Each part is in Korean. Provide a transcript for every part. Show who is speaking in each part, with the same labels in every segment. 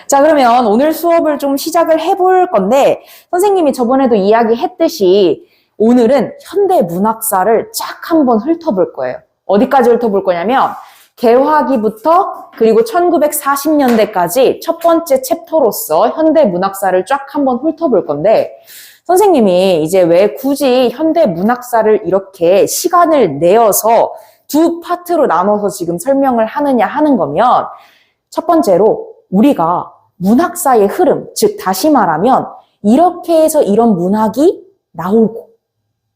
Speaker 1: 자, 그러면 오늘 수업을 좀 시작을 해볼 건데, 선생님이 저번에도 이야기했듯이 오늘은 현대 문학사를 쫙 한번 훑어볼 거예요. 어디까지 훑어볼 거냐면, 개화기부터 그리고 1940년대까지 첫 번째 챕터로서 현대 문학사를 쫙 한번 훑어볼 건데, 선생님이 이제 왜 굳이 현대 문학사를 이렇게 시간을 내어서 두 파트로 나눠서 지금 설명을 하느냐 하는 거면, 첫 번째로 우리가 문학사의 흐름, 즉 다시 말하면 이렇게 해서 이런 문학이 나오고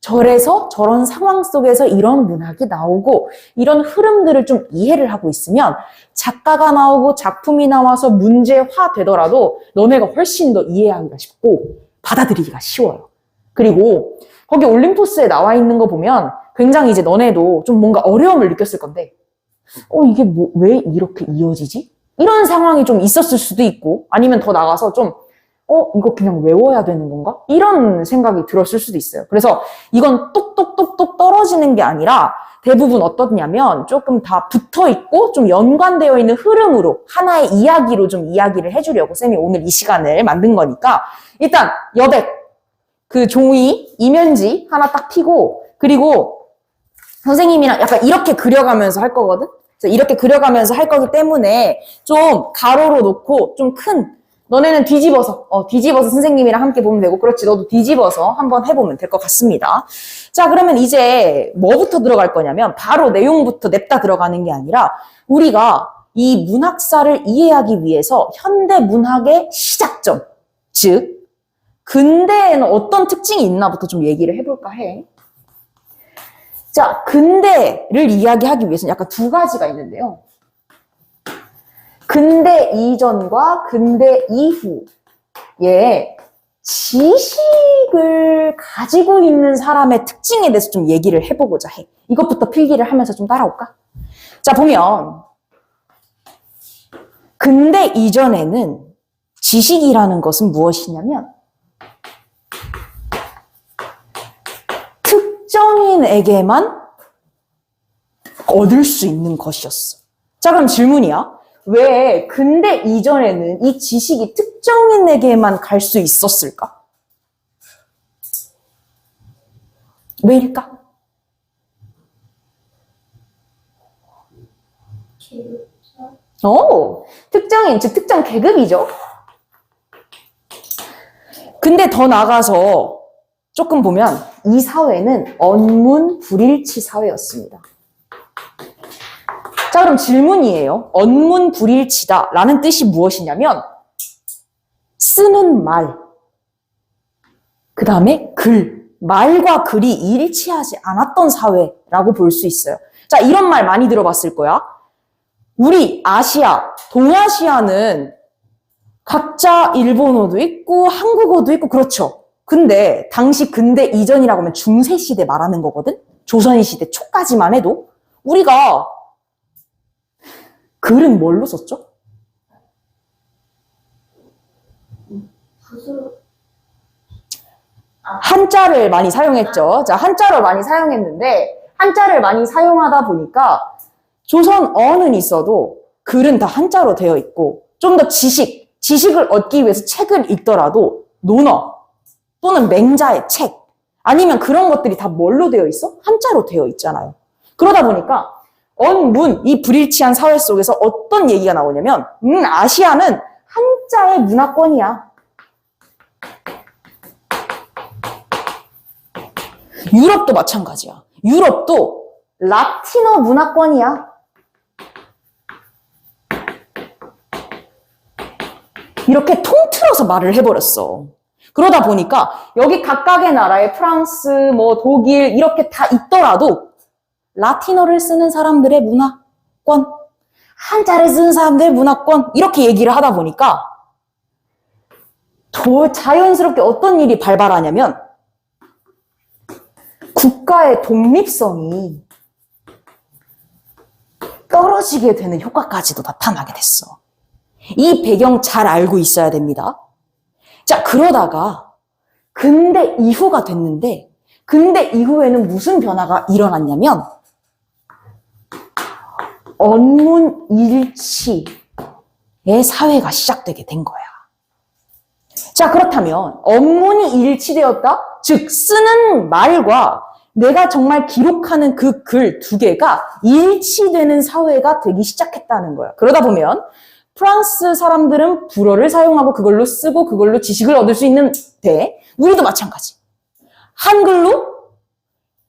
Speaker 1: 저래서 저런 상황 속에서 이런 문학이 나오고 이런 흐름들을 좀 이해를 하고 있으면 작가가 나오고 작품이 나와서 문제화 되더라도 너네가 훨씬 더 이해하기가 쉽고 받아들이기가 쉬워요. 그리고 거기 올림포스에 나와 있는 거 보면 굉장히 이제 너네도 좀 뭔가 어려움을 느꼈을 건데 이게 왜 이렇게 이어지지? 이런 상황이 좀 있었을 수도 있고 아니면 더 나가서 좀 이거 그냥 외워야 되는 건가? 이런 생각이 들었을 수도 있어요. 그래서 이건 똑똑똑똑 떨어지는 게 아니라 대부분 어떻냐면 조금 다 붙어있고 좀 연관되어 있는 흐름으로 하나의 이야기로 좀 이야기를 해주려고 쌤이 오늘 이 시간을 만든 거니까 일단 여백, 그 종이, 이면지 하나 딱 펴고 그리고 선생님이랑 약간 이렇게 그려가면서 할 거거든? 이렇게 그려가면서 할 거기 때문에 좀 가로로 놓고 좀 큰 너네는 뒤집어서 선생님이랑 함께 보면 되고 그렇지 너도 뒤집어서 한번 해보면 될 것 같습니다. 자 그러면 이제 뭐부터 들어갈 거냐면 바로 내용부터 냅다 들어가는 게 아니라 우리가 이 문학사를 이해하기 위해서 현대 문학의 시작점 즉 근대에는 어떤 특징이 있나부터 좀 얘기를 해볼까 해. 자, 근대를 이야기하기 위해서는 약간 두 가지가 있는데요. 근대 이전과 근대 이후의 지식을 가지고 있는 사람의 특징에 대해서 좀 얘기를 해보고자 해. 이것부터 필기를 하면서 좀 따라올까? 자, 보면 근대 이전에는 지식이라는 것은 무엇이냐면 특정인에게만 얻을 수 있는 것이었어. 자, 그럼 질문이야. 왜 근대 이전에는 이 지식이 특정인에게만 갈 수 있었을까? 왜일까? 특정인, 즉 특정 계급이죠. 근데 더 나가서 조금 보면 이 사회는 언문불일치 사회였습니다. 자, 그럼 질문이에요. 언문불일치다 라는 뜻이 무엇이냐면 쓰는 말, 그 다음에 말과 글이 일치하지 않았던 사회라고 볼 수 있어요. 자, 이런 말 많이 들어봤을 거야. 우리 아시아, 동아시아는 각자 일본어도 있고 한국어도 있고 그렇죠. 근데 당시 근대 이전이라고 하면 중세시대 말하는 거거든? 조선시대 초까지만 해도 우리가 글은 뭘로 썼죠? 한자를 많이 사용했죠. 자, 한자를 많이 사용했는데 한자를 많이 사용하다 보니까 조선어는 있어도 글은 다 한자로 되어 있고 좀 더 지식을 얻기 위해서 책을 읽더라도 논어 또는 맹자의 책 아니면 그런 것들이 다 뭘로 되어 있어? 한자로 되어 있잖아요. 그러다 보니까 언문, 이 불일치한 사회 속에서 어떤 얘기가 나오냐면 아시아는 한자의 문화권이야. 유럽도 마찬가지야. 유럽도 라틴어 문화권이야. 이렇게 통틀어서 말을 해버렸어. 그러다 보니까 여기 각각의 나라의 프랑스, 독일 이렇게 다 있더라도 라틴어를 쓰는 사람들의 문화권, 한자를 쓰는 사람들의 문화권 이렇게 얘기를 하다 보니까 더 자연스럽게 어떤 일이 발발하냐면 국가의 독립성이 떨어지게 되는 효과까지도 나타나게 됐어. 이 배경 잘 알고 있어야 됩니다. 자, 그러다가 근대 이후가 됐는데 근대 이후에는 무슨 변화가 일어났냐면 언문일치 사회가 시작되게 된 거야. 자, 그렇다면 업문이 일치되었다? 즉 쓰는 말과 내가 정말 기록하는 그 글 두 개가 일치되는 사회가 되기 시작했다는 거야. 그러다 보면 프랑스 사람들은 불어를 사용하고 그걸로 쓰고 그걸로 지식을 얻을 수 있는데 우리도 마찬가지. 한글로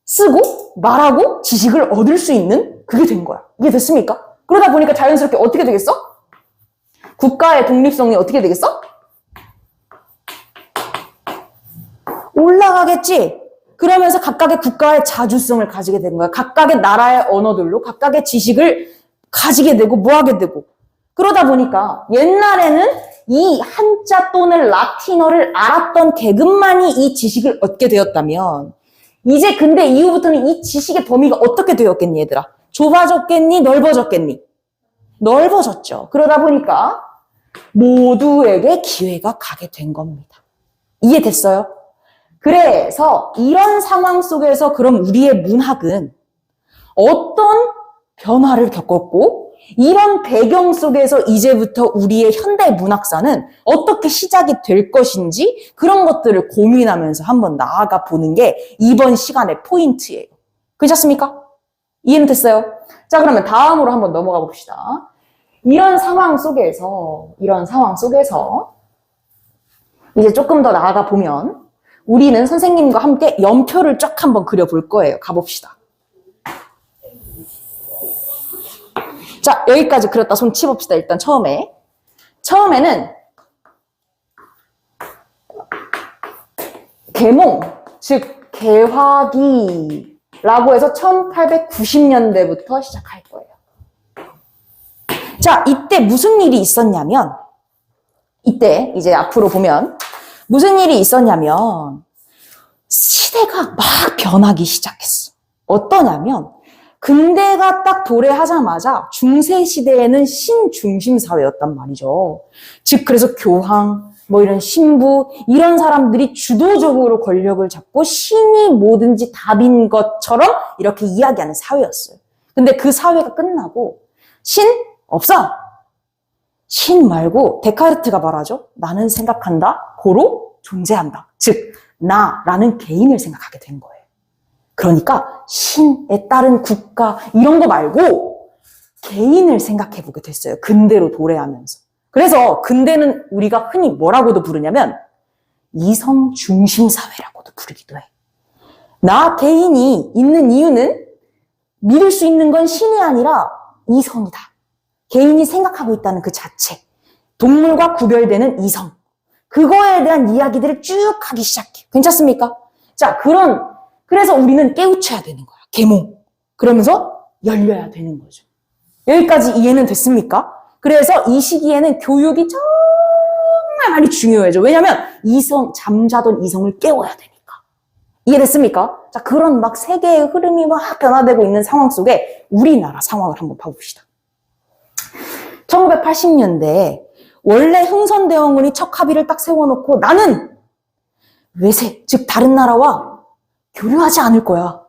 Speaker 1: 쓰고 말하고 지식을 얻을 수 있는 그게 된 거야. 이게 됐습니까? 그러다 보니까 자연스럽게 어떻게 되겠어? 국가의 독립성이 어떻게 되겠어? 올라가겠지? 그러면서 각각의 국가의 자주성을 가지게 된 거야. 각각의 나라의 언어들로 각각의 지식을 가지게 되고 뭐하게 되고. 그러다 보니까 옛날에는 이 한자 또는 라틴어를 알았던 계급만이 이 지식을 얻게 되었다면 이제 근데 이후부터는 이 지식의 범위가 어떻게 되었겠니 얘들아? 좁아졌겠니? 넓어졌겠니? 넓어졌죠. 그러다 보니까 모두에게 기회가 가게 된 겁니다. 이해됐어요? 그래서 이런 상황 속에서 그럼 우리의 문학은 어떤 변화를 겪었고 이런 배경 속에서 이제부터 우리의 현대 문학사는 어떻게 시작이 될 것인지 그런 것들을 고민하면서 한번 나아가 보는 게 이번 시간의 포인트예요. 괜찮습니까? 이해는 됐어요? 자, 그러면 다음으로 한번 넘어가 봅시다. 이런 상황 속에서 이제 조금 더 나아가 보면 우리는 선생님과 함께 연표를 쫙 한번 그려볼 거예요. 가봅시다. 자, 여기까지 그렸다 손 치봅시다. 일단 처음에는 계몽, 즉 개화기라고 해서 1890년대부터 시작할 거예요. 자, 이때 무슨 일이 있었냐면 이때 이제 앞으로 보면 무슨 일이 있었냐면 시대가 막 변하기 시작했어. 어떠냐면 근대가 딱 도래하자마자 중세시대에는 신중심 사회였단 말이죠. 즉 그래서 교황, 뭐 이런 신부 이런 사람들이 주도적으로 권력을 잡고 신이 뭐든지 답인 것처럼 이렇게 이야기하는 사회였어요. 근데 그 사회가 끝나고 신 없어. 신 말고 데카르트가 말하죠. 나는 생각한다. 고로 존재한다. 즉 나라는 개인을 생각하게 된 거예요. 그러니까 신에 따른 국가 이런 거 말고 개인을 생각해 보게 됐어요. 근대로 도래하면서. 그래서 근대는 우리가 흔히 뭐라고도 부르냐면 이성 중심 사회라고도 부르기도 해. 나 개인이 있는 이유는 믿을 수 있는 건 신이 아니라 이성이다. 개인이 생각하고 있다는 그 자체. 동물과 구별되는 이성. 그거에 대한 이야기들을 쭉 하기 시작해. 괜찮습니까? 자, 그래서 우리는 깨우쳐야 되는 거야. 계몽. 그러면서 열려야 되는 거죠. 여기까지 이해는 됐습니까? 그래서 이 시기에는 교육이 정말 많이 중요해져. 왜냐면 잠자던 이성을 깨워야 되니까. 이해됐습니까? 자, 그런 막 세계의 흐름이 막 변화되고 있는 상황 속에 우리나라 상황을 한번 봐봅시다. 1980년대에 원래 흥선대원군이 척합의를 딱 세워놓고 나는 외세, 즉 다른 나라와 교류하지 않을 거야.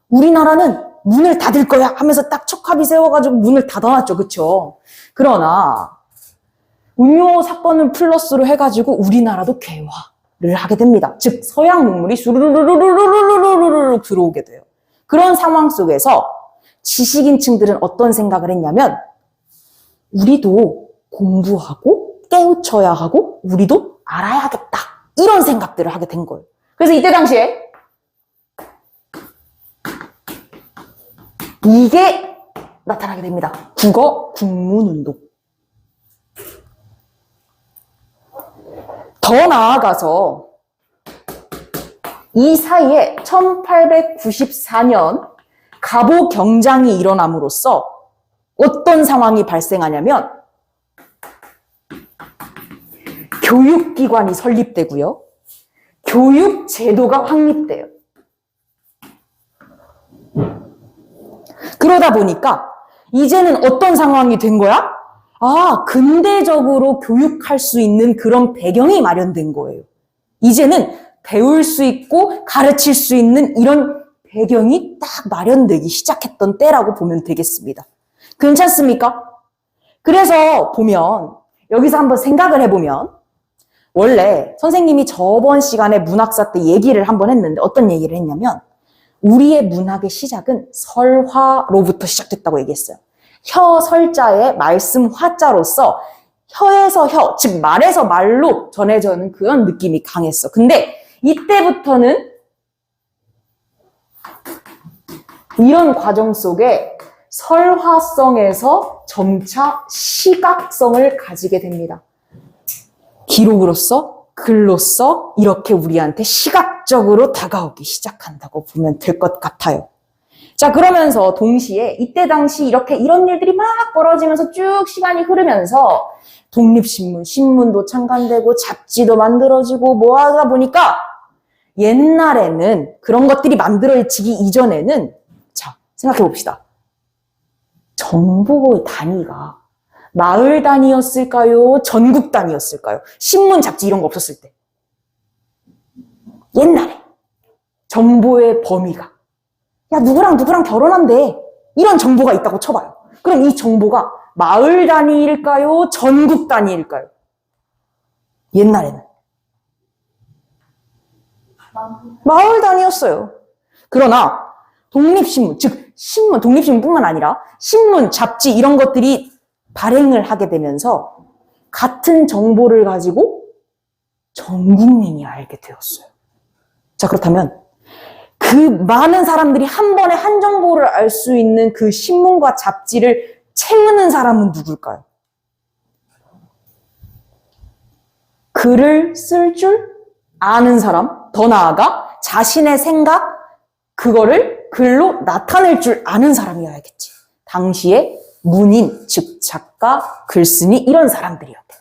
Speaker 1: 우리나라는 문을 닫을 거야 하면서 딱 척합의 세워가지고 문을 닫아놨죠. 그쵸? 그러나 운요 사건을 플러스로 해가지고 우리나라도 개화를 하게 됩니다. 즉 서양 문물이 수르르르르르르르르 들어오게 돼요. 그런 상황 속에서 지식인층들은 어떤 생각을 했냐면 우리도 공부하고 깨우쳐야 하고 우리도 알아야겠다. 이런 생각들을 하게 된 거예요. 그래서 이때 당시에 이게 나타나게 됩니다. 국어 국문운동. 더 나아가서 이 사이에 1894년 갑오 경장이 일어남으로써 어떤 상황이 발생하냐면 교육기관이 설립되고요. 교육제도가 확립돼요. 그러다 보니까 이제는 어떤 상황이 된 거야? 근대적으로 교육할 수 있는 그런 배경이 마련된 거예요. 이제는 배울 수 있고 가르칠 수 있는 이런 배경이 딱 마련되기 시작했던 때라고 보면 되겠습니다. 괜찮습니까? 그래서 보면 여기서 한번 생각을 해보면 원래 선생님이 저번 시간에 문학사 때 얘기를 한번 했는데 어떤 얘기를 했냐면 우리의 문학의 시작은 설화로부터 시작됐다고 얘기했어요. 혀 설자의 말씀 화자로서 혀에서 혀, 즉 말에서 말로 전해져는 그런 느낌이 강했어. 근데 이때부터는 이런 과정 속에 설화성에서 점차 시각성을 가지게 됩니다. 기록으로서, 글로서 이렇게 우리한테 시각적으로 다가오기 시작한다고 보면 될 것 같아요. 자, 그러면서 동시에 이때 당시 이렇게 이런 일들이 막 벌어지면서 쭉 시간이 흐르면서 독립신문, 신문도 창간되고 잡지도 만들어지고 뭐 하다 보니까 옛날에는 그런 것들이 만들어지기 이전에는 자, 생각해 봅시다. 정보의 단위가 마을 단위였을까요? 전국 단위였을까요? 신문, 잡지 이런 거 없었을 때. 옛날에 정보의 범위가 야 누구랑 결혼한대 이런 정보가 있다고 쳐봐요. 그럼 이 정보가 마을 단위일까요? 전국 단위일까요? 옛날에는 마을 단위였어요. 그러나 독립신문, 즉 신문, 독립신문뿐만 아니라 신문, 잡지 이런 것들이 발행을 하게 되면서 같은 정보를 가지고 전 국민이 알게 되었어요. 자, 그렇다면 그 많은 사람들이 한 번에 한 정보를 알 수 있는 그 신문과 잡지를 채우는 사람은 누굴까요? 글을 쓸 줄 아는 사람, 더 나아가 자신의 생각, 그거를 글로 나타낼 줄 아는 사람이어야겠지. 당시에 문인, 즉 작가, 글쓴이 이런 사람들이었대요.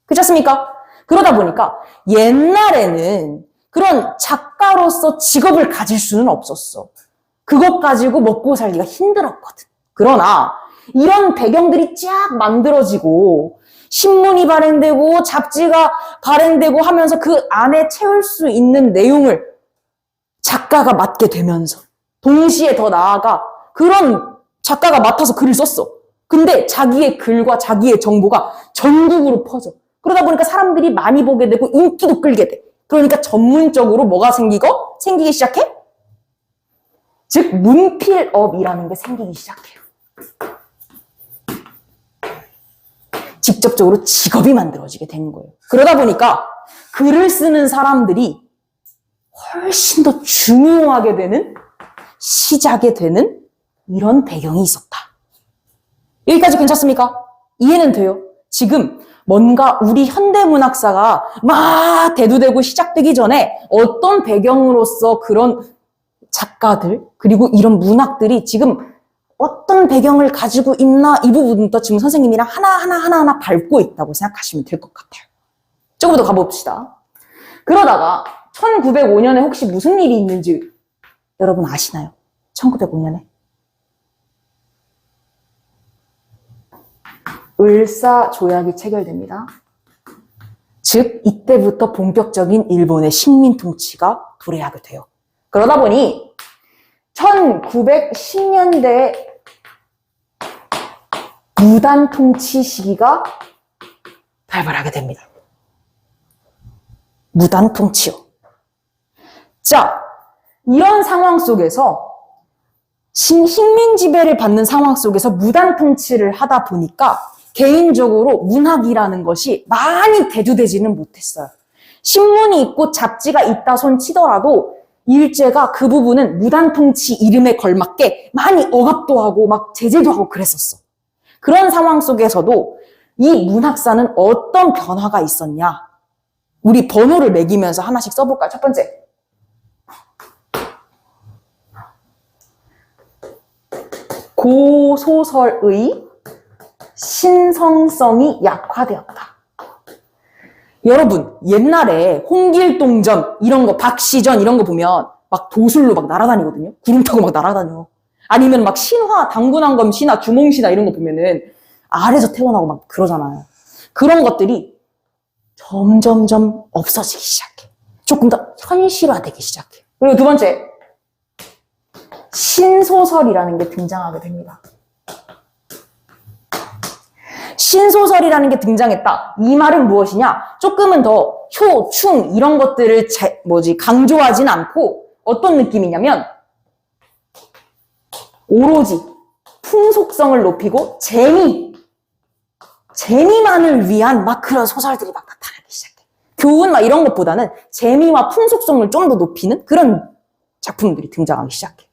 Speaker 1: 그렇지 않습니까? 그러다 보니까 옛날에는 그런 작가로서 직업을 가질 수는 없었어. 그것 가지고 먹고 살기가 힘들었거든. 그러나 이런 배경들이 쫙 만들어지고 신문이 발행되고 잡지가 발행되고 하면서 그 안에 채울 수 있는 내용을 작가가 맡게 되면서 동시에 더 나아가 그런 작가가 맡아서 글을 썼어. 근데 자기의 글과 자기의 정보가 전국으로 퍼져. 그러다 보니까 사람들이 많이 보게 되고 인기도 끌게 돼. 그러니까 전문적으로 뭐가 생기기 시작해? 즉 문필업이라는 게 생기기 시작해요. 직접적으로 직업이 만들어지게 되는 거예요. 그러다 보니까 글을 쓰는 사람들이 훨씬 더 중요하게 되는 시작이 되는 이런 배경이 있었다. 여기까지 괜찮습니까? 이해는 돼요? 지금 뭔가 우리 현대문학사가 막 대두되고 시작되기 전에 어떤 배경으로서 그런 작가들 그리고 이런 문학들이 지금 어떤 배경을 가지고 있나 이 부분부터 지금 선생님이랑 하나하나 밟고 있다고 생각하시면 될 것 같아요. 조금 더 가봅시다. 그러다가 1905년에 혹시 무슨 일이 있는지 여러분 아시나요? 1905년에 을사조약이 체결됩니다. 즉 이때부터 본격적인 일본의 식민 통치가 도래하게 돼요. 그러다 보니 1910년대 무단 통치 시기가 발발하게 됩니다. 무단 통치요. 자, 이런 상황 속에서 식민 지배를 받는 상황 속에서 무단 통치를 하다 보니까 개인적으로 문학이라는 것이 많이 대두되지는 못했어요. 신문이 있고 잡지가 있다 손 치더라도 일제가 그 부분은 무단 통치 이름에 걸맞게 많이 억압도 하고 막 제재도 하고 그랬었어. 그런 상황 속에서도 이 문학사는 어떤 변화가 있었냐? 우리 번호를 매기면서 하나씩 써볼까요? 첫 번째. 고소설의 신성성이 약화되었다. 여러분, 옛날에 홍길동전 이런 거, 박시전 이런 거 보면 막 도술로 막 날아다니거든요. 구름 타고 막 날아다녀. 아니면 막 신화, 당군왕검 신화, 주몽신화 이런 거 보면은 아래서 태어나고 막 그러잖아요. 그런 것들이 점점점 없어지기 시작해. 조금 더 현실화되기 시작해. 그리고 두 번째, 신소설이라는 게 등장하게 됩니다. 신소설이라는 게 등장했다. 이 말은 무엇이냐? 조금은 더 효, 충 이런 것들을 강조하진 않고 어떤 느낌이냐면 오로지 풍속성을 높이고 재미만을 위한 막 그런 소설들이 막 나타나기 시작해. 교훈 막 이런 것보다는 재미와 풍속성을 좀 더 높이는 그런 작품들이 등장하기 시작해.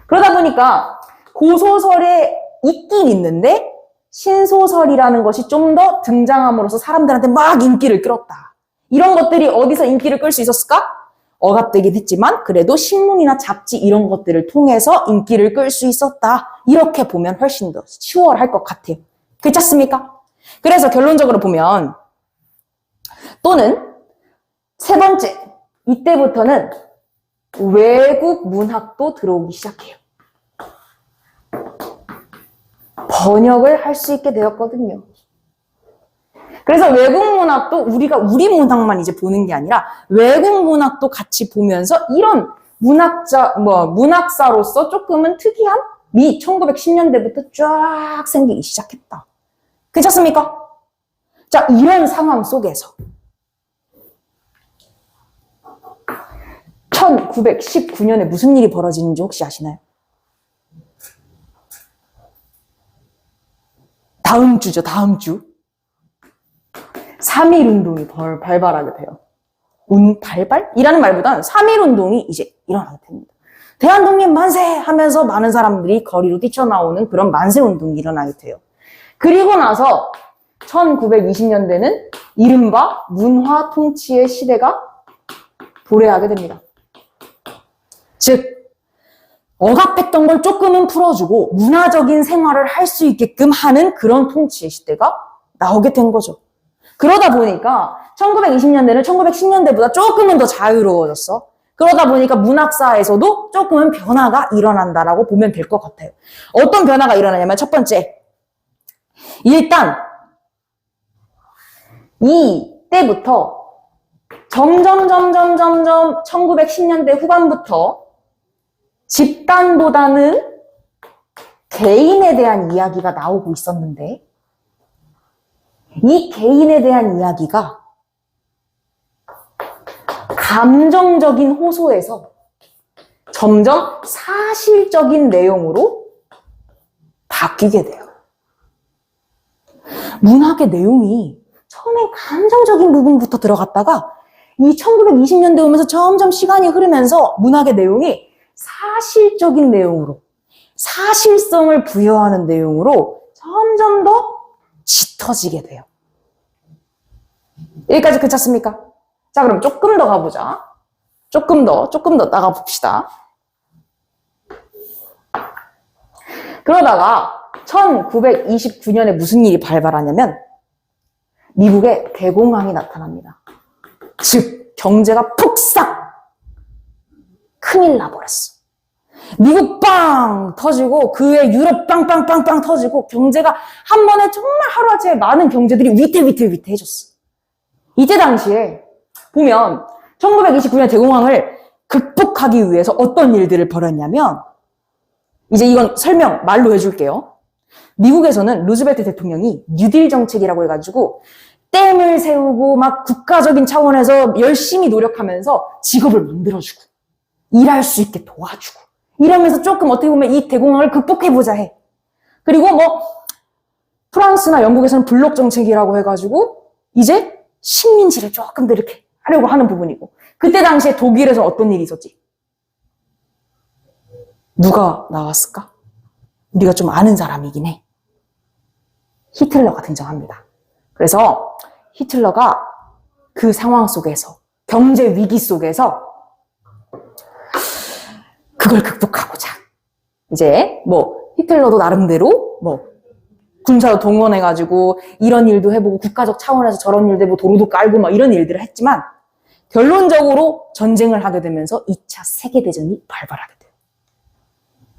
Speaker 1: 그러다 보니까 고소설에 있긴 있는데 신소설이라는 것이 좀 더 등장함으로써 사람들한테 막 인기를 끌었다. 이런 것들이 어디서 인기를 끌 수 있었을까? 억압되긴 했지만 그래도 신문이나 잡지 이런 것들을 통해서 인기를 끌 수 있었다. 이렇게 보면 훨씬 더 치월할 것 같아요. 그렇지 않습니까? 그래서 결론적으로 보면 또는 세 번째, 이때부터는 외국 문학도 들어오기 시작해요. 번역을 할 수 있게 되었거든요. 그래서 외국 문학도 우리가 우리 문학만 이제 보는 게 아니라 외국 문학도 같이 보면서 이런 문학사로서 조금은 특이함이 1910년대부터 쫙 생기기 시작했다. 괜찮습니까? 자, 이런 상황 속에서 1919년에 무슨 일이 벌어지는지 혹시 아시나요? 다음 주죠, 다음 주. 3.1운동이 발발하게 돼요. 발발이라는 말보다는 3.1운동이 이제 일어나게 됩니다. 대한독립 만세! 하면서 많은 사람들이 거리로 뛰쳐나오는 그런 만세운동이 일어나게 돼요. 그리고 나서 1920년대는 이른바 문화 통치의 시대가 도래하게 됩니다. 즉, 억압했던 걸 조금은 풀어주고 문화적인 생활을 할 수 있게끔 하는 그런 통치의 시대가 나오게 된 거죠. 그러다 보니까 1920년대는 1910년대보다 조금은 더 자유로워졌어. 그러다 보니까 문학사에서도 조금은 변화가 일어난다라고 보면 될 것 같아요. 어떤 변화가 일어나냐면 첫 번째, 일단 이때부터 점점 1910년대 후반부터 집단보다는 개인에 대한 이야기가 나오고 있었는데 이 개인에 대한 이야기가 감정적인 호소에서 점점 사실적인 내용으로 바뀌게 돼요. 문학의 내용이 처음에 감정적인 부분부터 들어갔다가 이 1920년대 오면서 점점 시간이 흐르면서 문학의 내용이 사실적인 내용으로, 사실성을 부여하는 내용으로 점점 더 짙어지게 돼요. 여기까지 괜찮습니까? 자, 그럼 조금 더 가보자. 조금 더 나가봅시다. 그러다가 1929년에 무슨 일이 발발하냐면 미국에 대공황이 나타납니다. 즉, 경제가 폭삭 큰일 나버렸어. 미국 빵 터지고 그의 유럽 빵빵빵빵 터지고 경제가 한 번에 정말 하루아침에 많은 경제들이 위태해졌어. 이때 당시에 보면 1929년 대공황을 극복하기 위해서 어떤 일들을 벌였냐면 이제 이건 말로 해줄게요. 미국에서는 루즈벨트 대통령이 뉴딜 정책이라고 해가지고 댐을 세우고 막 국가적인 차원에서 열심히 노력하면서 직업을 만들어주고 일할 수 있게 도와주고 이러면서 조금 어떻게 보면 이 대공황을 극복해보자 해. 그리고 프랑스나 영국에서는 블록 정책이라고 해가지고 이제 식민지를 조금 더 이렇게 하려고 하는 부분이고 그때 당시에 독일에서 어떤 일이 있었지? 누가 나왔을까? 우리가 좀 아는 사람이긴 해. 히틀러가 등장합니다. 그래서 히틀러가 그 상황 속에서 경제 위기 속에서 그걸 극복하고자 이제 히틀러도 나름대로 군사도 동원해가지고 이런 일도 해보고 국가적 차원에서 저런 일도 해보고 도로도 깔고 이런 일들을 했지만 결론적으로 전쟁을 하게 되면서 2차 세계대전이 발발하게 돼요.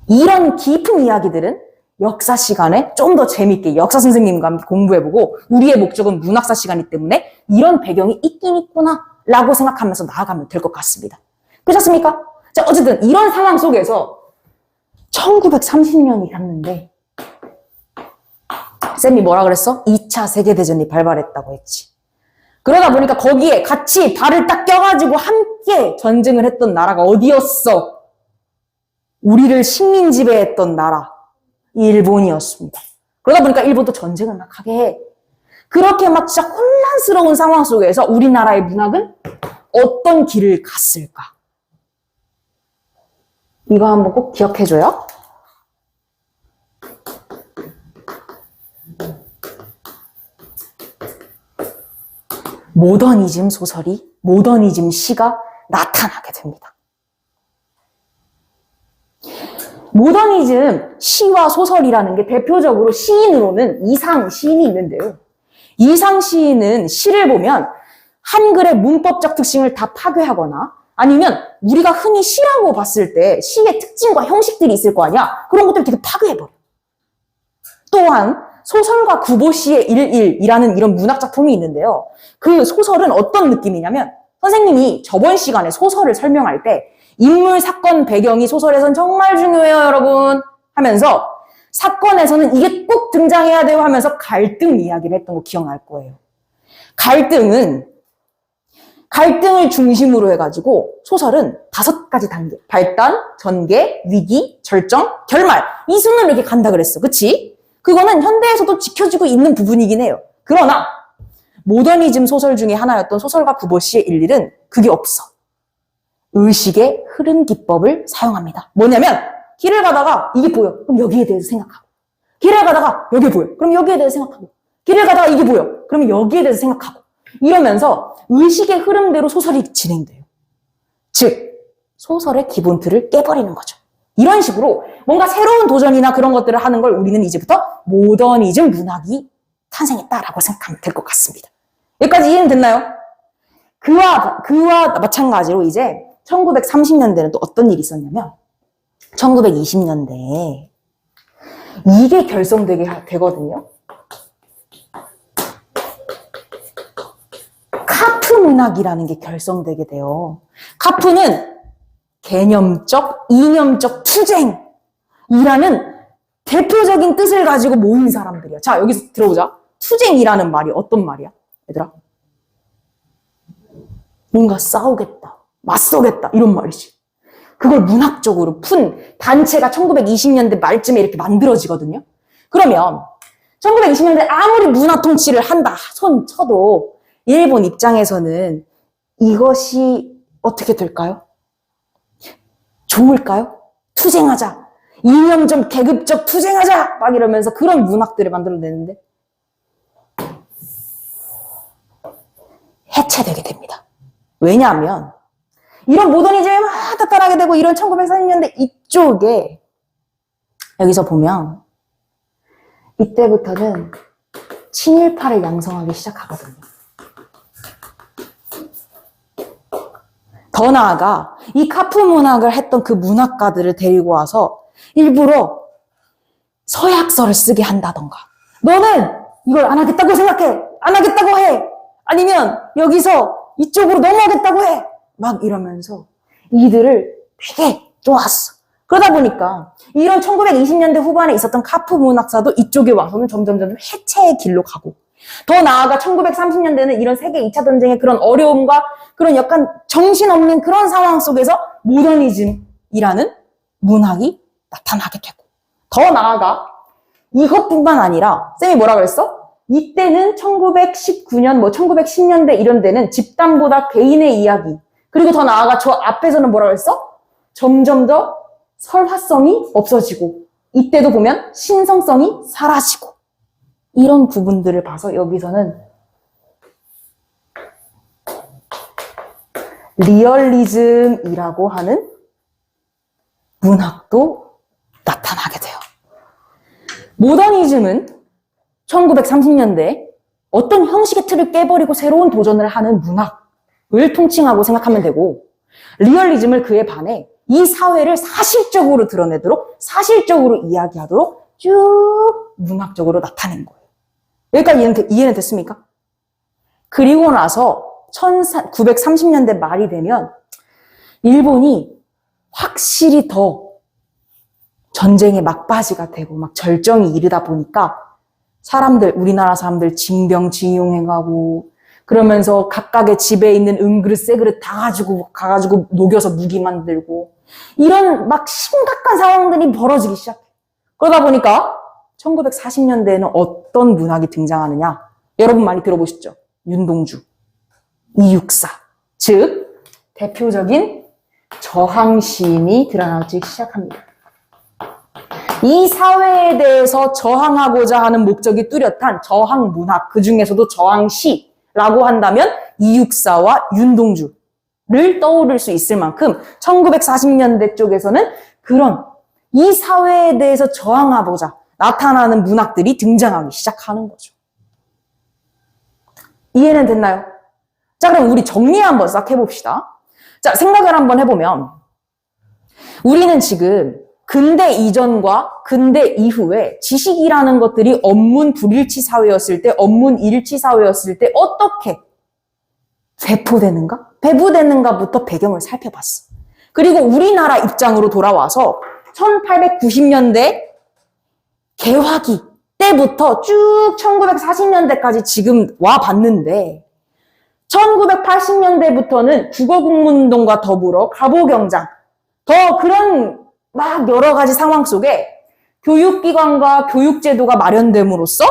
Speaker 1: 이런 깊은 이야기들은 역사 시간에 좀 더 재밌게 역사 선생님과 함께 공부해보고 우리의 목적은 문학사 시간이기 때문에 이런 배경이 있긴 있구나 라고 생각하면서 나아가면 될 것 같습니다. 그렇습니까? 자, 어쨌든 이런 상황 속에서 1930년이 갔는데 쌤이 뭐라 그랬어? 2차 세계대전이 발발했다고 했지. 그러다 보니까 거기에 같이 발을 딱 껴가지고 함께 전쟁을 했던 나라가 어디였어? 우리를 식민 지배했던 나라, 일본이었습니다. 그러다 보니까 일본도 전쟁을 막 하게 해. 그렇게 막 진짜 혼란스러운 상황 속에서 우리나라의 문학은 어떤 길을 갔을까? 이거 한번 꼭 기억해줘요. 모더니즘 소설이, 모더니즘 시가 나타나게 됩니다. 모더니즘 시와 소설이라는 게 대표적으로 시인으로는 이상 시인이 있는데요. 이상 시인은 시를 보면 한글의 문법적 특징을 다 파괴하거나 아니면 우리가 흔히 시라고 봤을 때 시의 특징과 형식들이 있을 거 아니야? 그런 것들을 되게 파괴해버려. 또한 소설가 구보시의 일일이라는 이런 문학 작품이 있는데요. 그 소설은 어떤 느낌이냐면 선생님이 저번 시간에 소설을 설명할 때 인물, 사건, 배경이 소설에선 정말 중요해요, 여러분 하면서 사건에서는 이게 꼭 등장해야 돼요 하면서 갈등 이야기를 했던 거 기억날 거예요. 갈등을 중심으로 해가지고 소설은 5가지 단계. 발단, 전개, 위기, 절정, 결말. 이 순으로 이렇게 간다 그랬어. 그치? 그거는 현대에서도 지켜지고 있는 부분이긴 해요. 그러나 모더니즘 소설 중에 하나였던 소설가 구보시의 일일은 그게 없어. 의식의 흐름 기법을 사용합니다. 뭐냐면 길을 가다가 이게 보여. 그럼 여기에 대해서 생각하고. 길을 가다가 여기 보여. 그럼 여기에 대해서 생각하고. 길을 가다가 이게 보여. 그러면 여기에 대해서 생각하고. 이러면서 의식의 흐름대로 소설이 진행돼요. 즉, 소설의 기본 틀을 깨버리는 거죠. 이런 식으로 뭔가 새로운 도전이나 그런 것들을 하는 걸 우리는 이제부터 모더니즘 문학이 탄생했다라고 생각하면 될 것 같습니다. 여기까지 이해는 됐나요? 그와 마찬가지로 이제 1930년대는 또 어떤 일이 있었냐면 1920년대에 이게 결성되게 되거든요. 카프 문학이라는 게 결성되게 돼요. 카프는 개념적, 이념적 투쟁이라는 대표적인 뜻을 가지고 모인 사람들이야. 자, 여기서 들어보자. 투쟁이라는 말이 어떤 말이야? 얘들아. 뭔가 싸우겠다, 맞서겠다 이런 말이지. 그걸 문학적으로 푼 단체가 1920년대 말쯤에 이렇게 만들어지거든요. 그러면 1920년대 아무리 문화 통치를 한다 손 쳐도 일본 입장에서는 이것이 어떻게 될까요? 좋을까요? 투쟁하자. 이념적, 계급적 투쟁하자! 막 이러면서 그런 문학들을 만들어내는데 해체되게 됩니다. 왜냐하면 이런 모더니즘이 막 나타나게 되고 이런 1940년대 이쪽에 여기서 보면 이때부터는 친일파를 양성하기 시작하거든요. 더 나아가 이 카프 문학을 했던 그 문학가들을 데리고 와서 일부러 서약서를 쓰게 한다던가 너는 이걸 안 하겠다고 생각해. 안 하겠다고 해. 아니면 여기서 이쪽으로 넘어가겠다고 해. 막 이러면서 이들을 되게 좋았어. 그러다 보니까 이런 1920년대 후반에 있었던 카프 문학사도 이쪽에 와서는 점점 해체의 길로 가고 더 나아가 1930년대는 이런 세계 2차 전쟁의 그런 어려움과 그런 약간 정신없는 그런 상황 속에서 모더니즘이라는 문학이 나타나게 되고 더 나아가 이것뿐만 아니라 쌤이 뭐라 그랬어? 이때는 1919년, 1910년대 이런 데는 집단보다 개인의 이야기 그리고 더 나아가 저 앞에서는 뭐라 그랬어? 점점 더 설화성이 없어지고 이때도 보면 신성성이 사라지고 이런 부분들을 봐서 여기서는 리얼리즘이라고 하는 문학도 나타나게 돼요. 모더니즘은 1930년대 어떤 형식의 틀을 깨버리고 새로운 도전을 하는 문학을 통칭하고 생각하면 되고 리얼리즘을 그에 반해 이 사회를 사실적으로 드러내도록 사실적으로 이야기하도록 쭉 문학적으로 나타낸 거예요. 여기까지 이해는 됐습니까? 그리고 나서 1930년대 말이 되면 일본이 확실히 더 전쟁의 막바지가 되고 막 절정이 이르다 보니까 사람들, 우리나라 사람들 징병징용해가고 그러면서 각각의 집에 있는 은그릇, 쇠그릇 다 가가지고 녹여서 무기 만들고 이런 막 심각한 상황들이 벌어지기 시작해. 그러다 보니까 1940년대에는 어떤 문학이 등장하느냐? 여러분 많이 들어보셨죠? 윤동주, 이육사, 즉 대표적인 저항 시인이 드러나기 시작합니다. 이 사회에 대해서 저항하고자 하는 목적이 뚜렷한 저항 문학, 그 중에서도 저항 시라고 한다면 이육사와 윤동주를 떠오를 수 있을 만큼 1940년대 쪽에서는 그런 이 사회에 대해서 저항하고자 나타나는 문학들이 등장하기 시작하는 거죠. 이해는 됐나요? 자, 그럼 우리 정리 한번 싹 해봅시다. 자, 생각을 한번 해보면 우리는 지금 근대 이전과 근대 이후에 지식이라는 것들이 언문 불일치 사회였을 때, 언문 일치 사회였을 때 어떻게 배부되는가부터 배경을 살펴봤어. 그리고 우리나라 입장으로 돌아와서 1890년대 개화기 때부터 쭉 1940년대까지 지금 와 봤는데 1980년대부터는 국어국문운동과 더불어 갑오경장 더 그런 막 여러 가지 상황 속에 교육기관과 교육제도가 마련됨으로써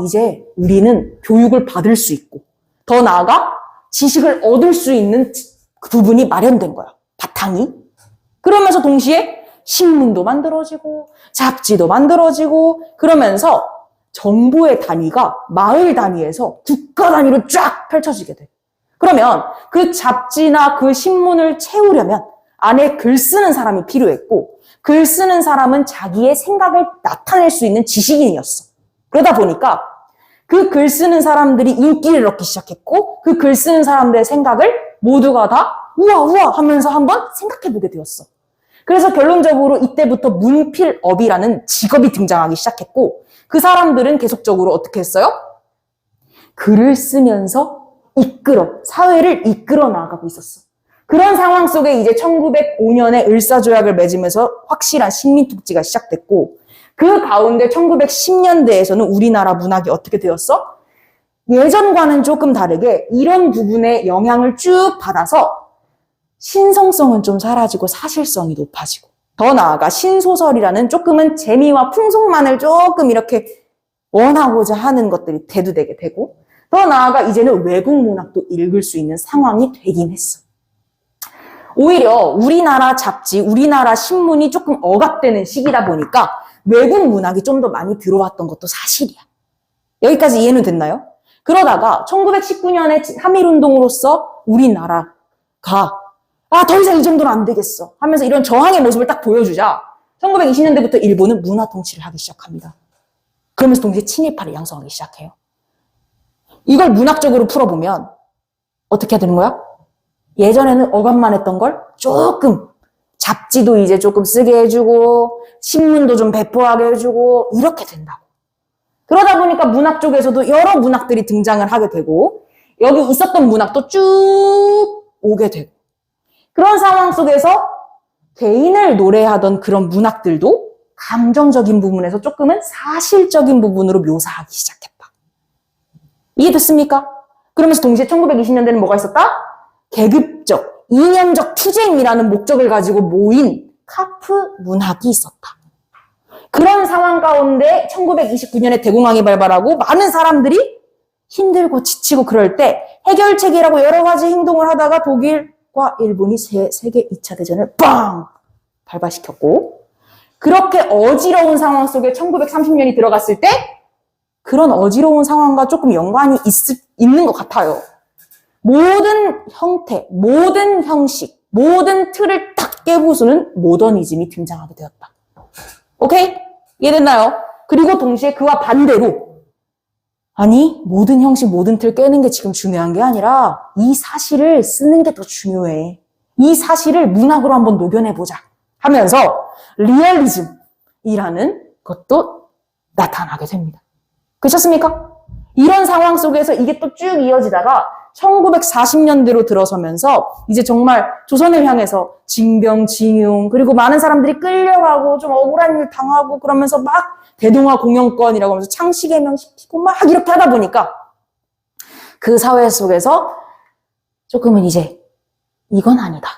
Speaker 1: 이제 우리는 교육을 받을 수 있고 더 나아가 지식을 얻을 수 있는 그 부분이 마련된 거야. 바탕이. 그러면서 동시에 신문도 만들어지고 잡지도 만들어지고 그러면서 정보의 단위가 마을 단위에서 국가 단위로 쫙 펼쳐지게 돼. 그러면 그 잡지나 그 신문을 채우려면 안에 글 쓰는 사람이 필요했고 글 쓰는 사람은 자기의 생각을 나타낼 수 있는 지식인이었어. 그러다 보니까 그 글 쓰는 사람들이 인기를 얻기 시작했고 그 글 쓰는 사람들의 생각을 모두가 다 우와 하면서 한번 생각해보게 되었어. 그래서 결론적으로 이때부터 문필업이라는 직업이 등장하기 시작했고 그 사람들은 계속적으로 어떻게 했어요? 글을 쓰면서 사회를 이끌어 나가고 있었어. 그런 상황 속에 이제 1905년에 을사조약을 맺으면서 확실한 식민통치가 시작됐고 그 가운데 1910년대에서는 우리나라 문학이 어떻게 되었어? 예전과는 조금 다르게 이런 부분에 영향을 쭉 받아서 신성성은 좀 사라지고 사실성이 높아지고 더 나아가 신소설이라는 조금은 재미와 풍속만을 조금 이렇게 원하고자 하는 것들이 대두되게 되고 더 나아가 이제는 외국 문학도 읽을 수 있는 상황이 되긴 했어. 오히려 우리나라 잡지, 우리나라 신문이 조금 억압되는 시기다 보니까 외국 문학이 좀 더 많이 들어왔던 것도 사실이야. 여기까지 이해는 됐나요? 그러다가 1919년에 한일운동으로서 우리나라가 더 이상 이 정도는 안 되겠어 하면서 이런 저항의 모습을 딱 보여주자 1920년대부터 일본은 문화 통치를 하기 시작합니다. 그러면서 동시에 친일파를 양성하기 시작해요. 이걸 문학적으로 풀어보면 어떻게 해야 되는 거야? 예전에는 억압만 했던 걸 조금 잡지도 이제 조금 쓰게 해주고 신문도 좀 배포하게 해주고 이렇게 된다고. 그러다 보니까 문학 쪽에서도 여러 문학들이 등장을 하게 되고 여기 있었던 문학도 쭉 오게 되고 그런 상황 속에서 개인을 노래하던 그런 문학들도 감정적인 부분에서 조금은 사실적인 부분으로 묘사하기 시작했다. 이해됐습니까? 그러면서 동시에 1920년대는 뭐가 있었다? 계급적, 이념적 투쟁이라는 목적을 가지고 모인 카프 문학이 있었다. 그런 상황 가운데 1929년에 대공황이 발발하고 많은 사람들이 힘들고 지치고 그럴 때 해결책이라고 여러 가지 행동을 하다가 독일과 일본이 세계 2차 대전을 빵! 발발시켰고 그렇게 어지러운 상황 속에 1930년이 들어갔을 때 그런 어지러운 상황과 조금 연관이 있는 것 같아요. 모든 형태, 모든 형식, 모든 틀을 딱 깨부수는 모더니즘이 등장하게 되었다. 오케이? 이해됐나요? 그리고 동시에 그와 반대로 아니 모든 형식, 모든 틀 깨는 게 지금 중요한 게 아니라 이 사실을 쓰는 게 더 중요해. 이 사실을 문학으로 한번 녹여내보자 하면서 리얼리즘이라는 것도 나타나게 됩니다. 그렇습니까? 이런 상황 속에서 이게 또 쭉 이어지다가 1940년대로 들어서면서 이제 정말 조선을 향해서 징병, 징용, 그리고 많은 사람들이 끌려가고 좀 억울한 일 당하고 그러면서 막 대동아 공영권이라고 하면서 창씨개명 시키고 막 이렇게 하다 보니까 그 사회 속에서 조금은 이제 이건 아니다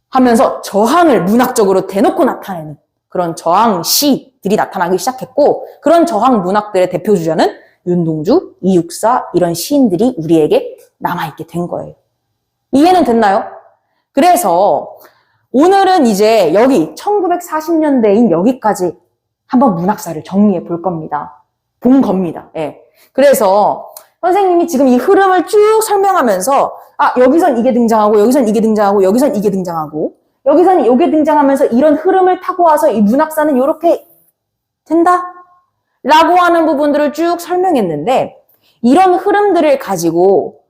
Speaker 1: 하면서 저항을 문학적으로 대놓고 나타내는 그런 저항 시들이 나타나기 시작했고, 그런 저항 문학들의 대표주자는 윤동주, 이육사 이런 시인들이 우리에게 남아있게 된 거예요. 이해는 됐나요? 그래서 오늘은 이제 여기 1940년대인 여기까지 한번 문학사를 정리해 볼 겁니다. 본 겁니다. 예. 그래서 선생님이 지금 이 흐름을 쭉 설명하면서 여기선 이게 등장하고 여기선 이게 등장하고 여기선 이게 등장하고 여기선 이게 등장하면서 이런 흐름을 타고 와서 이 문학사는 이렇게 된다? 라고 하는 부분들을 쭉 설명했는데, 이런 흐름들을 가지고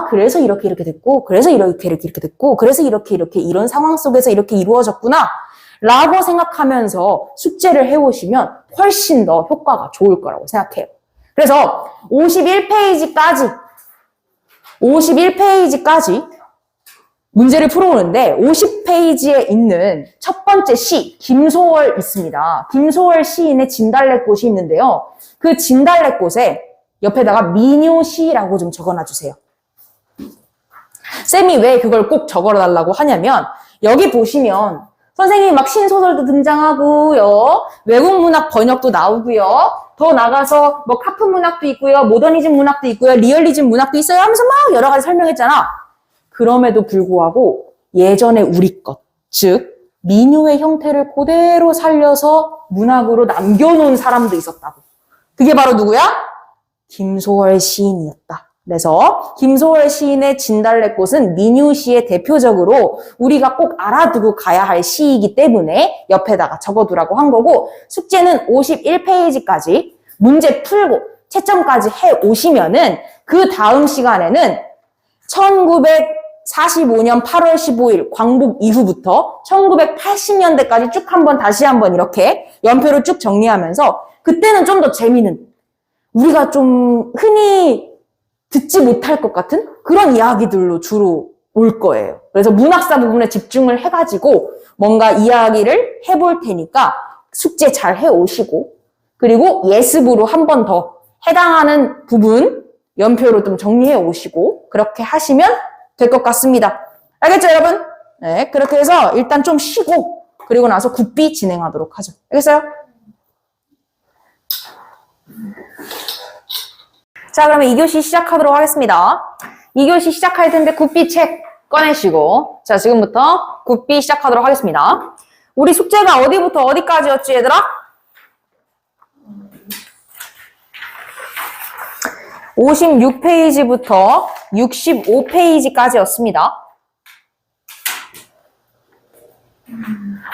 Speaker 1: 그래서 이렇게 됐고, 그래서 이렇게 됐고, 그래서 이렇게 이런 상황 속에서 이렇게 이루어졌구나 라고 생각하면서 숙제를 해오시면 훨씬 더 효과가 좋을 거라고 생각해요. 그래서 51페이지까지 문제를 풀어오는데 50페이지에 있는 첫 번째 시, 김소월 있습니다. 김소월 시인의 진달래꽃이 있는데요. 그 진달래꽃에 옆에다가 민요시라고 좀 적어놔주세요. 쌤이 왜 그걸 꼭 적어달라고 하냐면, 여기 보시면 선생님이 막 신소설도 등장하고요, 외국 문학 번역도 나오고요, 더 나가서 뭐 카프 문학도 있고요, 모더니즘 문학도 있고요, 리얼리즘 문학도 있어요 하면서 막 여러 가지 설명했잖아. 그럼에도 불구하고 예전의 우리 것, 즉 민요의 형태를 그대로 살려서 문학으로 남겨놓은 사람도 있었다고. 그게 바로 누구야? 김소월 시인이었다. 그래서 김소월 시인의 진달래꽃은 민요시의 대표적으로 우리가 꼭 알아두고 가야 할 시이기 때문에 옆에다가 적어두라고 한 거고, 숙제는 51페이지까지 문제 풀고 채점까지 해오시면은 그 다음 시간에는 1945년 8월 15일 광복 이후부터 1980년대까지 쭉 다시 한번 이렇게 연표로 쭉 정리하면서, 그때는 좀 더 재미있는, 우리가 좀 흔히 듣지 못할 것 같은 그런 이야기들로 주로 올 거예요. 그래서 문학사 부분에 집중을 해가지고 뭔가 이야기를 해볼 테니까 숙제 잘 해오시고, 그리고 예습으로 한 번 더 해당하는 부분 연표로 좀 정리해 오시고 그렇게 하시면 될 것 같습니다. 알겠죠, 여러분? 네, 그렇게 해서 일단 좀 쉬고 그리고 나서 굿비 진행하도록 하죠. 알겠어요? 자, 그러면 2교시 시작하도록 하겠습니다. 2교시 시작할 텐데 굿비 책 꺼내시고, 자, 지금부터 굿비 시작하도록 하겠습니다. 우리 숙제가 어디부터 어디까지였지, 얘들아? 56페이지부터 65페이지까지였습니다.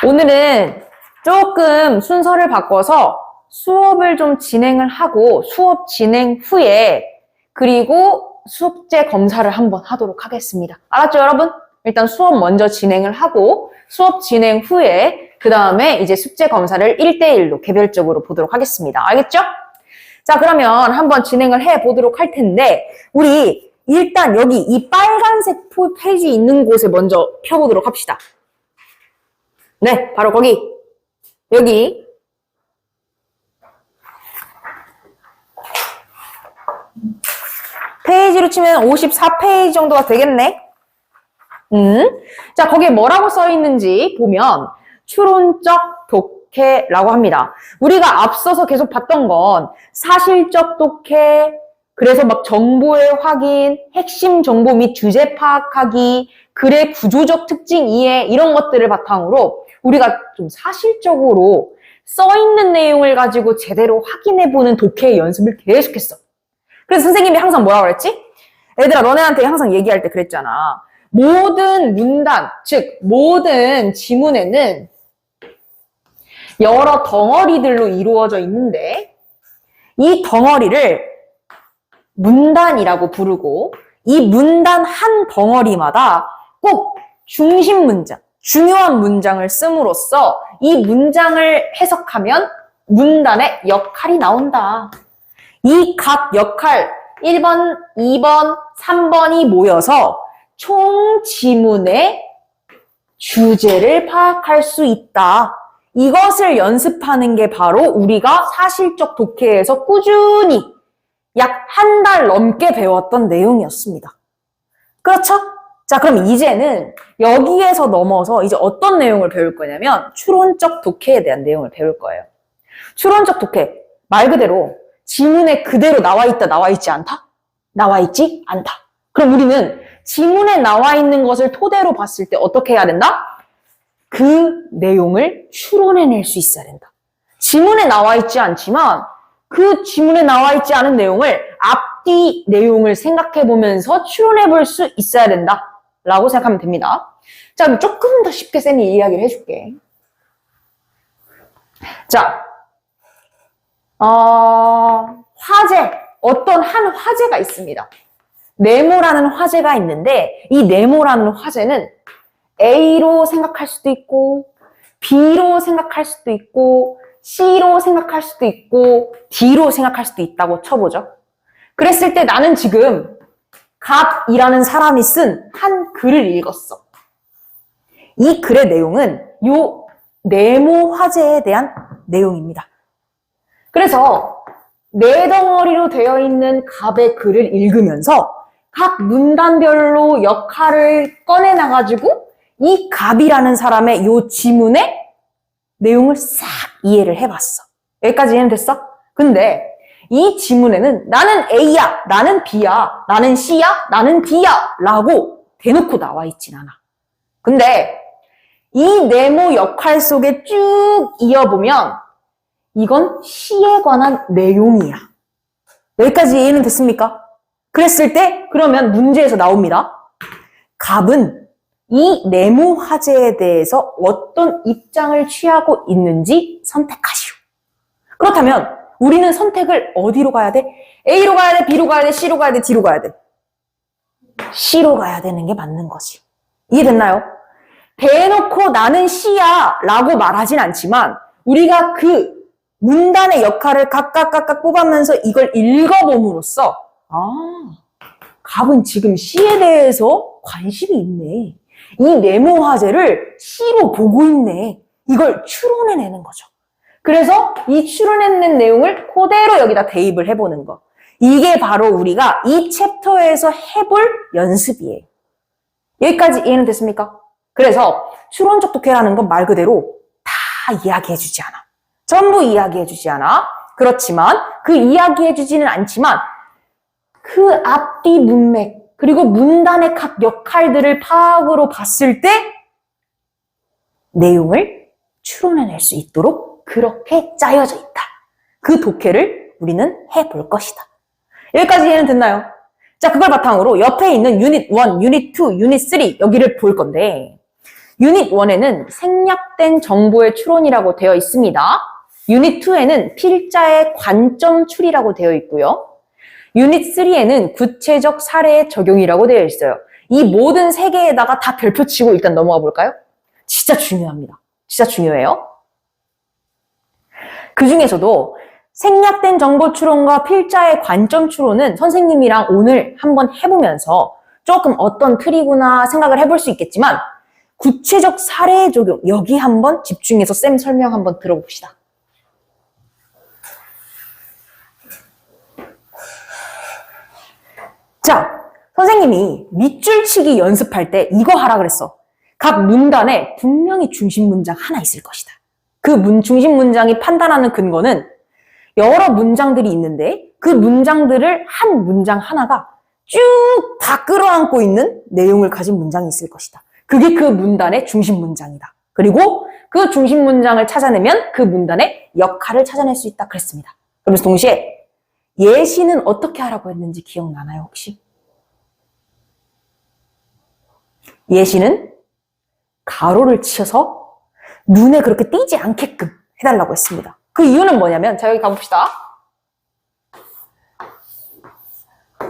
Speaker 1: 오늘은 조금 순서를 바꿔서 수업을 좀 진행을 하고, 수업 진행 후에 그리고 숙제 검사를 한번 하도록 하겠습니다. 알았죠, 여러분? 일단 수업 먼저 진행을 하고 수업 진행 후에 그 다음에 이제 숙제 검사를 1대1로 개별적으로 보도록 하겠습니다. 알겠죠? 자, 그러면 한번 진행을 해보도록 할 텐데, 우리 일단 여기 이 빨간색 페이지 있는 곳에 먼저 펴보도록 합시다. 네, 바로 거기. 여기. 페이지로 치면 54페이지 정도가 되겠네. 자, 거기에 뭐라고 써 있는지 보면 추론적 독해라고 합니다. 우리가 앞서서 계속 봤던 건 사실적 독해, 그래서 막 정보의 확인, 핵심 정보 및 주제 파악하기, 글의 구조적 특징 이해, 이런 것들을 바탕으로 우리가 좀 사실적으로 써 있는 내용을 가지고 제대로 확인해보는 독해의 연습을 계속했어. 그래서 선생님이 항상 뭐라고 그랬지? 얘들아, 너네한테 항상 얘기할 때 그랬잖아. 모든 문단, 즉 모든 지문에는 여러 덩어리들로 이루어져 있는데, 이 덩어리를 문단이라고 부르고, 이 문단 한 덩어리마다 꼭 중심 문장, 중요한 문장을 씀으로써 이 문장을 해석하면 문단의 역할이 나온다. 이 각 역할, 1번, 2번, 3번이 모여서 총 지문의 주제를 파악할 수 있다. 이것을 연습하는 게 바로 우리가 사실적 독해에서 꾸준히 약 한 달 넘게 배웠던 내용이었습니다. 그렇죠? 자, 그럼 이제는 여기에서 넘어서 이제 어떤 내용을 배울 거냐면 추론적 독해에 대한 내용을 배울 거예요. 추론적 독해, 말 그대로 지문에 그대로 나와 있다, 나와 있지 않다? 나와 있지 않다. 그럼 우리는 지문에 나와 있는 것을 토대로 봤을 때 어떻게 해야 된다? 그 내용을 추론해낼 수 있어야 된다. 지문에 나와 있지 않지만 그 지문에 나와 있지 않은 내용을 앞뒤 내용을 생각해 보면서 추론해 볼 수 있어야 된다. 라고 생각하면 됩니다. 자, 그럼 조금 더 쉽게 쌤이 이야기를 해줄게. 자, 화제. 어떤 한 화제가 있습니다. 네모라는 화제가 있는데 이 네모라는 화제는 A로 생각할 수도 있고 B로 생각할 수도 있고 C로 생각할 수도 있고 D로 생각할 수도 있다고 쳐보죠. 그랬을 때 나는 지금 갑이라는 사람이 쓴 한 글을 읽었어. 이 글의 내용은 요 네모 화제에 대한 내용입니다. 그래서 네 덩어리로 되어 있는 갑의 글을 읽으면서 각 문단별로 역할을 꺼내놔가지고 이 갑이라는 사람의 요 지문의 내용을 싹 이해를 해봤어. 여기까지 이해는 됐어? 근데 이 지문에는 나는 A야, 나는 B야, 나는 C야, 나는 D야 라고 대놓고 나와 있진 않아. 근데 이 네모 역할 속에 쭉 이어보면 이건 C에 관한 내용이야. 여기까지 이해는 됐습니까? 그랬을 때 그러면 문제에서 나옵니다. 갑은 이 네모 화제에 대해서 어떤 입장을 취하고 있는지 선택하시오. 그렇다면 우리는 선택을 어디로 가야 돼? A로 가야 돼? B로 가야 돼? C로 가야 돼? D로 가야 돼? C로 가야 되는 게 맞는 거지. 이해됐나요? 대놓고 나는 C야 라고 말하진 않지만 우리가 그 문단의 역할을 각각 뽑아면서 이걸 읽어봄으로써 갑은 지금 C에 대해서 관심이 있네. 이 네모 화제를 C로 보고 있네. 이걸 추론해내는 거죠. 그래서 이 추론해낸 내용을 그대로 여기다 대입을 해보는 거. 이게 바로 우리가 이 챕터에서 해볼 연습이에요. 여기까지 이해는 됐습니까? 그래서 추론적 독해라는 건 말 그대로 다 이야기해주지 않아. 전부 이야기해주지 않아. 그렇지만 그 이야기해주지는 않지만 그 앞뒤 문맥 그리고 문단의 각 역할들을 파악으로 봤을 때 내용을 추론해낼 수 있도록 그렇게 짜여져 있다. 그 독해를 우리는 해볼 것이다. 여기까지 이해는 됐나요? 자, 그걸 바탕으로 옆에 있는 유닛 1, 유닛 2, 유닛 3 여기를 볼 건데 유닛 1에는 생략된 정보의 추론이라고 되어 있습니다. 유닛 2에는 필자의 관점 추리라고 되어 있고요. 유닛 3에는 구체적 사례의 적용이라고 되어 있어요. 이 모든 세 개에다가 다 별표 치고 일단 넘어가 볼까요? 진짜 중요합니다. 진짜 중요해요. 그 중에서도 생략된 정보 추론과 필자의 관점 추론은 선생님이랑 오늘 한번 해보면서 조금 어떤 틀이구나 생각을 해볼 수 있겠지만 구체적 사례의 적용, 여기 한번 집중해서 쌤 설명 한번 들어봅시다. 자, 선생님이 밑줄치기 연습할 때 이거 하라 그랬어. 각 문단에 분명히 중심 문장 하나 있을 것이다. 그 중심 문장이 판단하는 근거는 여러 문장들이 있는데 그 문장들을 한 문장 하나가 쭉 다 끌어안고 있는 내용을 가진 문장이 있을 것이다. 그게 그 문단의 중심 문장이다. 그리고 그 중심 문장을 찾아내면 그 문단의 역할을 찾아낼 수 있다. 그랬습니다. 그러면서 동시에 예시는 어떻게 하라고 했는지 기억나나요, 혹시? 예시는 가로를 치셔서 눈에 그렇게 띄지 않게끔 해달라고 했습니다. 그 이유는 뭐냐면, 자, 여기 가봅시다.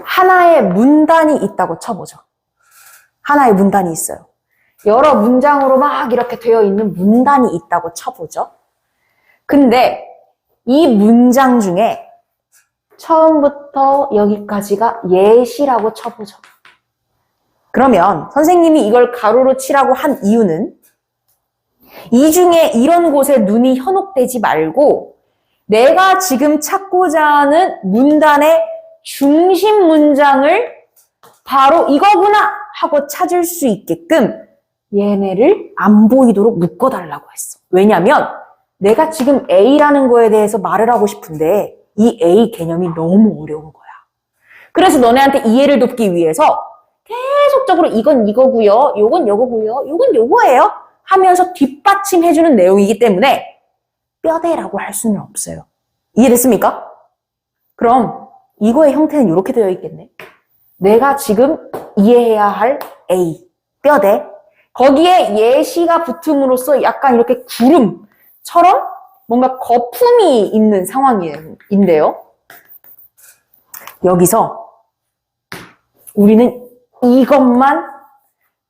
Speaker 1: 하나의 문단이 있다고 쳐보죠. 하나의 문단이 있어요. 여러 문장으로 막 이렇게 되어 있는 문단이 있다고 쳐보죠. 근데 이 문장 중에 처음부터 여기까지가 예시라고 쳐보죠. 그러면 선생님이 이걸 가로로 치라고 한 이유는 이 중에 이런 곳에 눈이 현혹되지 말고 내가 지금 찾고자 하는 문단의 중심 문장을 바로 이거구나 하고 찾을 수 있게끔 얘네를 안 보이도록 묶어달라고 했어. 왜냐면 내가 지금 A라는 거에 대해서 말을 하고 싶은데 이 A 개념이 너무 어려운 거야. 그래서 너네한테 이해를 돕기 위해서 계속적으로 이건 이거고요, 요건 요거고요, 요건 요거예요 하면서 뒷받침해주는 내용이기 때문에 뼈대라고 할 수는 없어요. 이해됐습니까? 그럼 이거의 형태는 이렇게 되어 있겠네. 내가 지금 이해해야 할 A, 뼈대, 거기에 예시가 붙음으로써 약간 이렇게 구름처럼 뭔가 거품이 있는 상황인데요. 여기서 우리는 이것만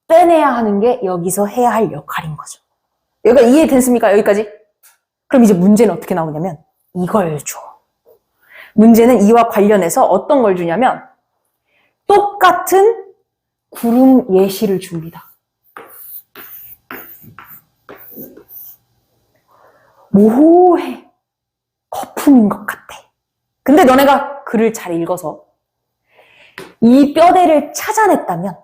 Speaker 1: 빼내야 하는 게 여기서 해야 할 역할인 거죠. 여기가 이해됐습니까? 여기까지? 그럼 이제 문제는 어떻게 나오냐면 이걸 줘. 문제는 이와 관련해서 어떤 걸 주냐면 똑같은 구름 예시를 줍니다. 모호해. 거품인 것 같아. 근데 너네가 글을 잘 읽어서 이 뼈대를 찾아냈다면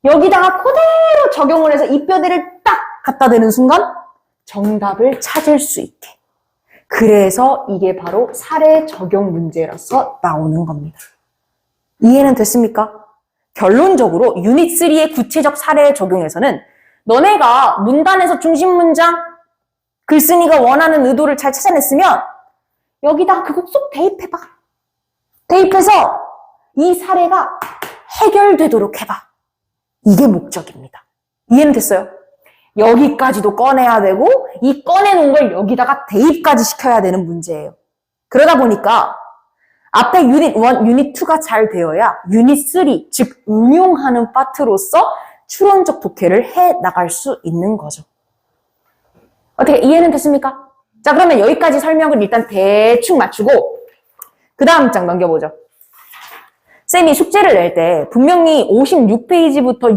Speaker 1: 여기다가 그대로 적용을 해서 이 뼈대를 딱 갖다 대는 순간 정답을 찾을 수 있게. 그래서 이게 바로 사례 적용 문제로서 나오는 겁니다. 이해는 됐습니까? 결론적으로 유닛 3의 구체적 사례 적용에서는 너네가 문단에서 중심 문장, 글쓴이가 원하는 의도를 잘 찾아냈으면 여기다가 그거 쏙 대입해봐. 대입해서 이 사례가 해결되도록 해봐. 이게 목적입니다. 이해는 됐어요? 여기까지도 꺼내야 되고 이 꺼내놓은 걸 여기다가 대입까지 시켜야 되는 문제예요. 그러다 보니까 앞에 유닛 1, 유닛 2가 잘 되어야 유닛 3, 즉 응용하는 파트로서 추론적 독해를 해 나갈 수 있는 거죠. 어떻게 이해는 됐습니까? 자, 그러면 여기까지 설명을 일단 대충 맞추고 그 다음 장 넘겨보죠. 쌤이 숙제를 낼 때 분명히 56페이지부터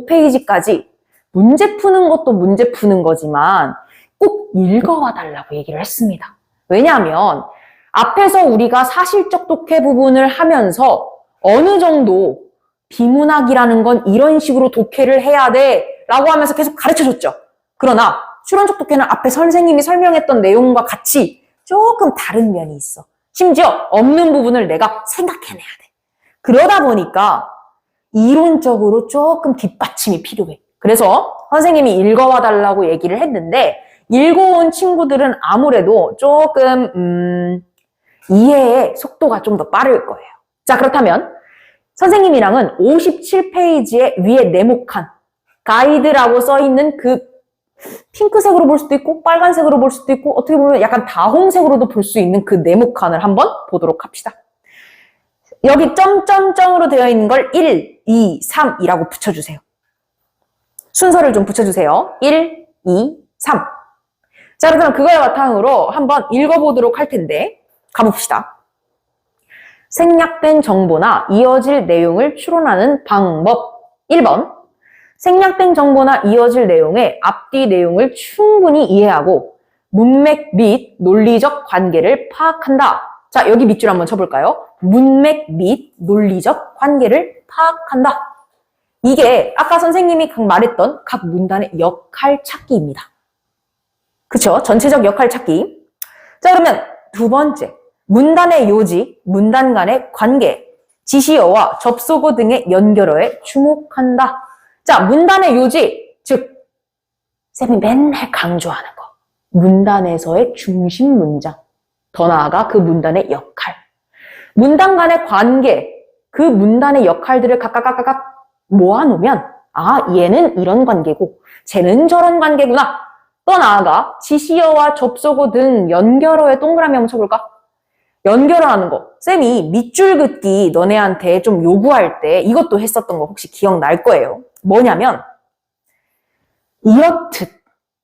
Speaker 1: 65페이지까지 문제 푸는 것도 문제 푸는 거지만 꼭 읽어와 달라고 얘기를 했습니다. 왜냐하면 앞에서 우리가 사실적 독해 부분을 하면서 어느 정도 비문학이라는 건 이런 식으로 독해를 해야 돼 라고 하면서 계속 가르쳐줬죠. 그러나 추론적 독해는 앞에 선생님이 설명했던 내용과 같이 조금 다른 면이 있어. 심지어 없는 부분을 내가 생각해내야 돼. 그러다 보니까 이론적으로 조금 뒷받침이 필요해. 그래서 선생님이 읽어와 달라고 얘기를 했는데 읽어온 친구들은 아무래도 조금 이해의 속도가 좀 더 빠를 거예요. 자, 그렇다면 선생님이랑은 57페이지에 위에 네모칸 가이드라고 써있는 그 핑크색으로 볼 수도 있고 빨간색으로 볼 수도 있고 어떻게 보면 약간 다홍색으로도 볼 수 있는 그 네모칸을 한번 보도록 합시다. 여기 점점점으로 되어 있는 걸 1, 2, 3이라고 붙여주세요. 순서를 좀 붙여주세요. 1, 2, 3. 자, 그럼 그거의 바탕으로 한번 읽어보도록 할 텐데 가봅시다. 생략된 정보나 이어질 내용을 추론하는 방법. 1번. 생략된 정보나 이어질 내용의 앞뒤 내용을 충분히 이해하고 문맥 및 논리적 관계를 파악한다. 자, 여기 밑줄 한번 쳐볼까요? 문맥 및 논리적 관계를 파악한다. 이게 아까 선생님이 말했던 각 문단의 역할 찾기입니다. 그쵸? 전체적 역할 찾기. 자, 그러면 두 번째. 문단의 요지, 문단 간의 관계, 지시어와 접속어 등의 연결어에 주목한다. 자, 문단의 요지, 즉 쌤이 맨날 강조하는 거. 문단에서의 중심 문장. 더 나아가 그 문단의 역할. 문단 간의 관계, 그 문단의 역할들을 각각 모아놓으면 아, 얘는 이런 관계고 쟤는 저런 관계구나. 또 나아가 지시어와 접속어 등 연결어에 동그라미 한번 쳐볼까? 연결어라는 거. 쌤이 밑줄 긋기 너네한테 좀 요구할 때 이것도 했었던 거 혹시 기억날 거예요. 뭐냐면 이렇듯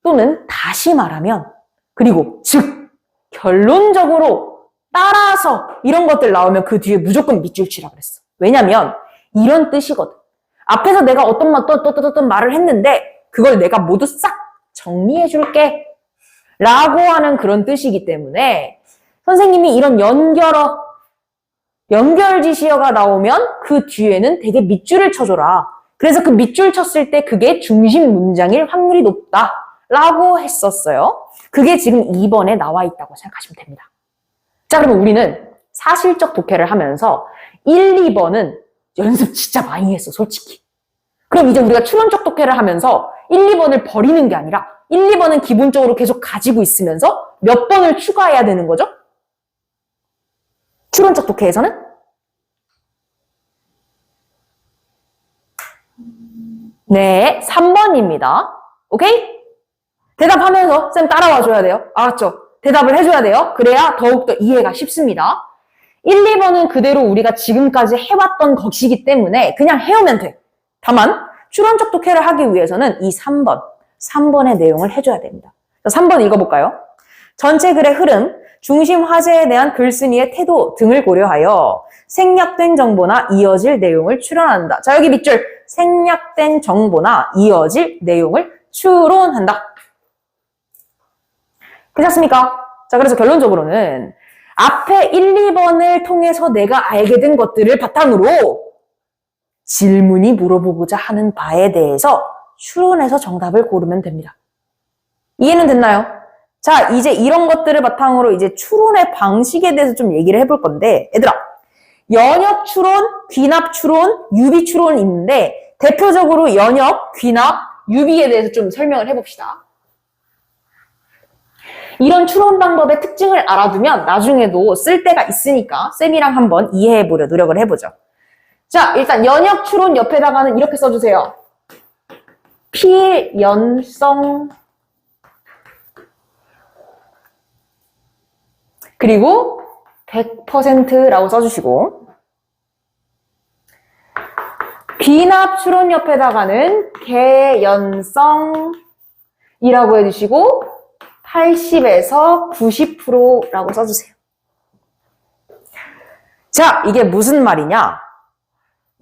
Speaker 1: 또는 다시 말하면 그리고 즉 결론적으로 따라서 이런 것들 나오면 그 뒤에 무조건 밑줄 치라 그랬어. 왜냐면 이런 뜻이거든. 앞에서 내가 어떤 말을 했는데 그걸 내가 모두 싹 정리해 줄게 라고 하는 그런 뜻이기 때문에 선생님이 이런 연결지시어가 나오면 그 뒤에는 되게 밑줄을 쳐줘라. 그래서 그 밑줄 쳤을 때 그게 중심 문장일 확률이 높다라고 했었어요. 그게 지금 2번에 나와 있다고 생각하시면 됩니다. 자, 그러면 우리는 사실적 독해를 하면서 1, 2번은 연습 진짜 많이 했어, 솔직히. 그럼 이제 우리가 추론적 독해를 하면서 1, 2번을 버리는 게 아니라 1, 2번은 기본적으로 계속 가지고 있으면서 몇 번을 추가해야 되는 거죠? 추론적 독해에서는? 네, 3번입니다. 오케이? 대답하면서 쌤 따라와 줘야 돼요. 알았죠? 대답을 해줘야 돼요. 그래야 더욱더 이해가 쉽습니다. 1, 2번은 그대로 우리가 지금까지 해왔던 것이기 때문에 그냥 해오면 돼. 다만 추론적 독해를 하기 위해서는 이 3번의 내용을 해줘야 됩니다. 3번 읽어볼까요? 전체 글의 흐름, 중심 화제에 대한 글쓴이의 태도 등을 고려하여 생략된 정보나 이어질 내용을 추론한다. 자, 여기 밑줄 생략된 정보나 이어질 내용을 추론한다. 괜찮습니까? 자, 그래서 결론적으로는 앞에 1, 2번을 통해서 내가 알게 된 것들을 바탕으로 질문이 물어보고자 하는 바에 대해서 추론해서 정답을 고르면 됩니다. 이해는 됐나요? 자, 이제 이런 것들을 바탕으로 이제 추론의 방식에 대해서 좀 얘기를 해볼 건데, 얘들아, 연역 추론, 귀납 추론, 유비 추론이 있는데, 대표적으로 연역, 귀납, 유비에 대해서 좀 설명을 해봅시다. 이런 추론 방법의 특징을 알아두면 나중에도 쓸 때가 있으니까 쌤이랑 한번 이해해보려 노력을 해보죠. 자, 일단 연역 추론 옆에다가는 이렇게 써주세요. 필연성 그리고 100%라고 써주시고 귀납 추론 옆에다가는 개연성이라고 해주시고 80에서 90%라고 써주세요. 자, 이게 무슨 말이냐?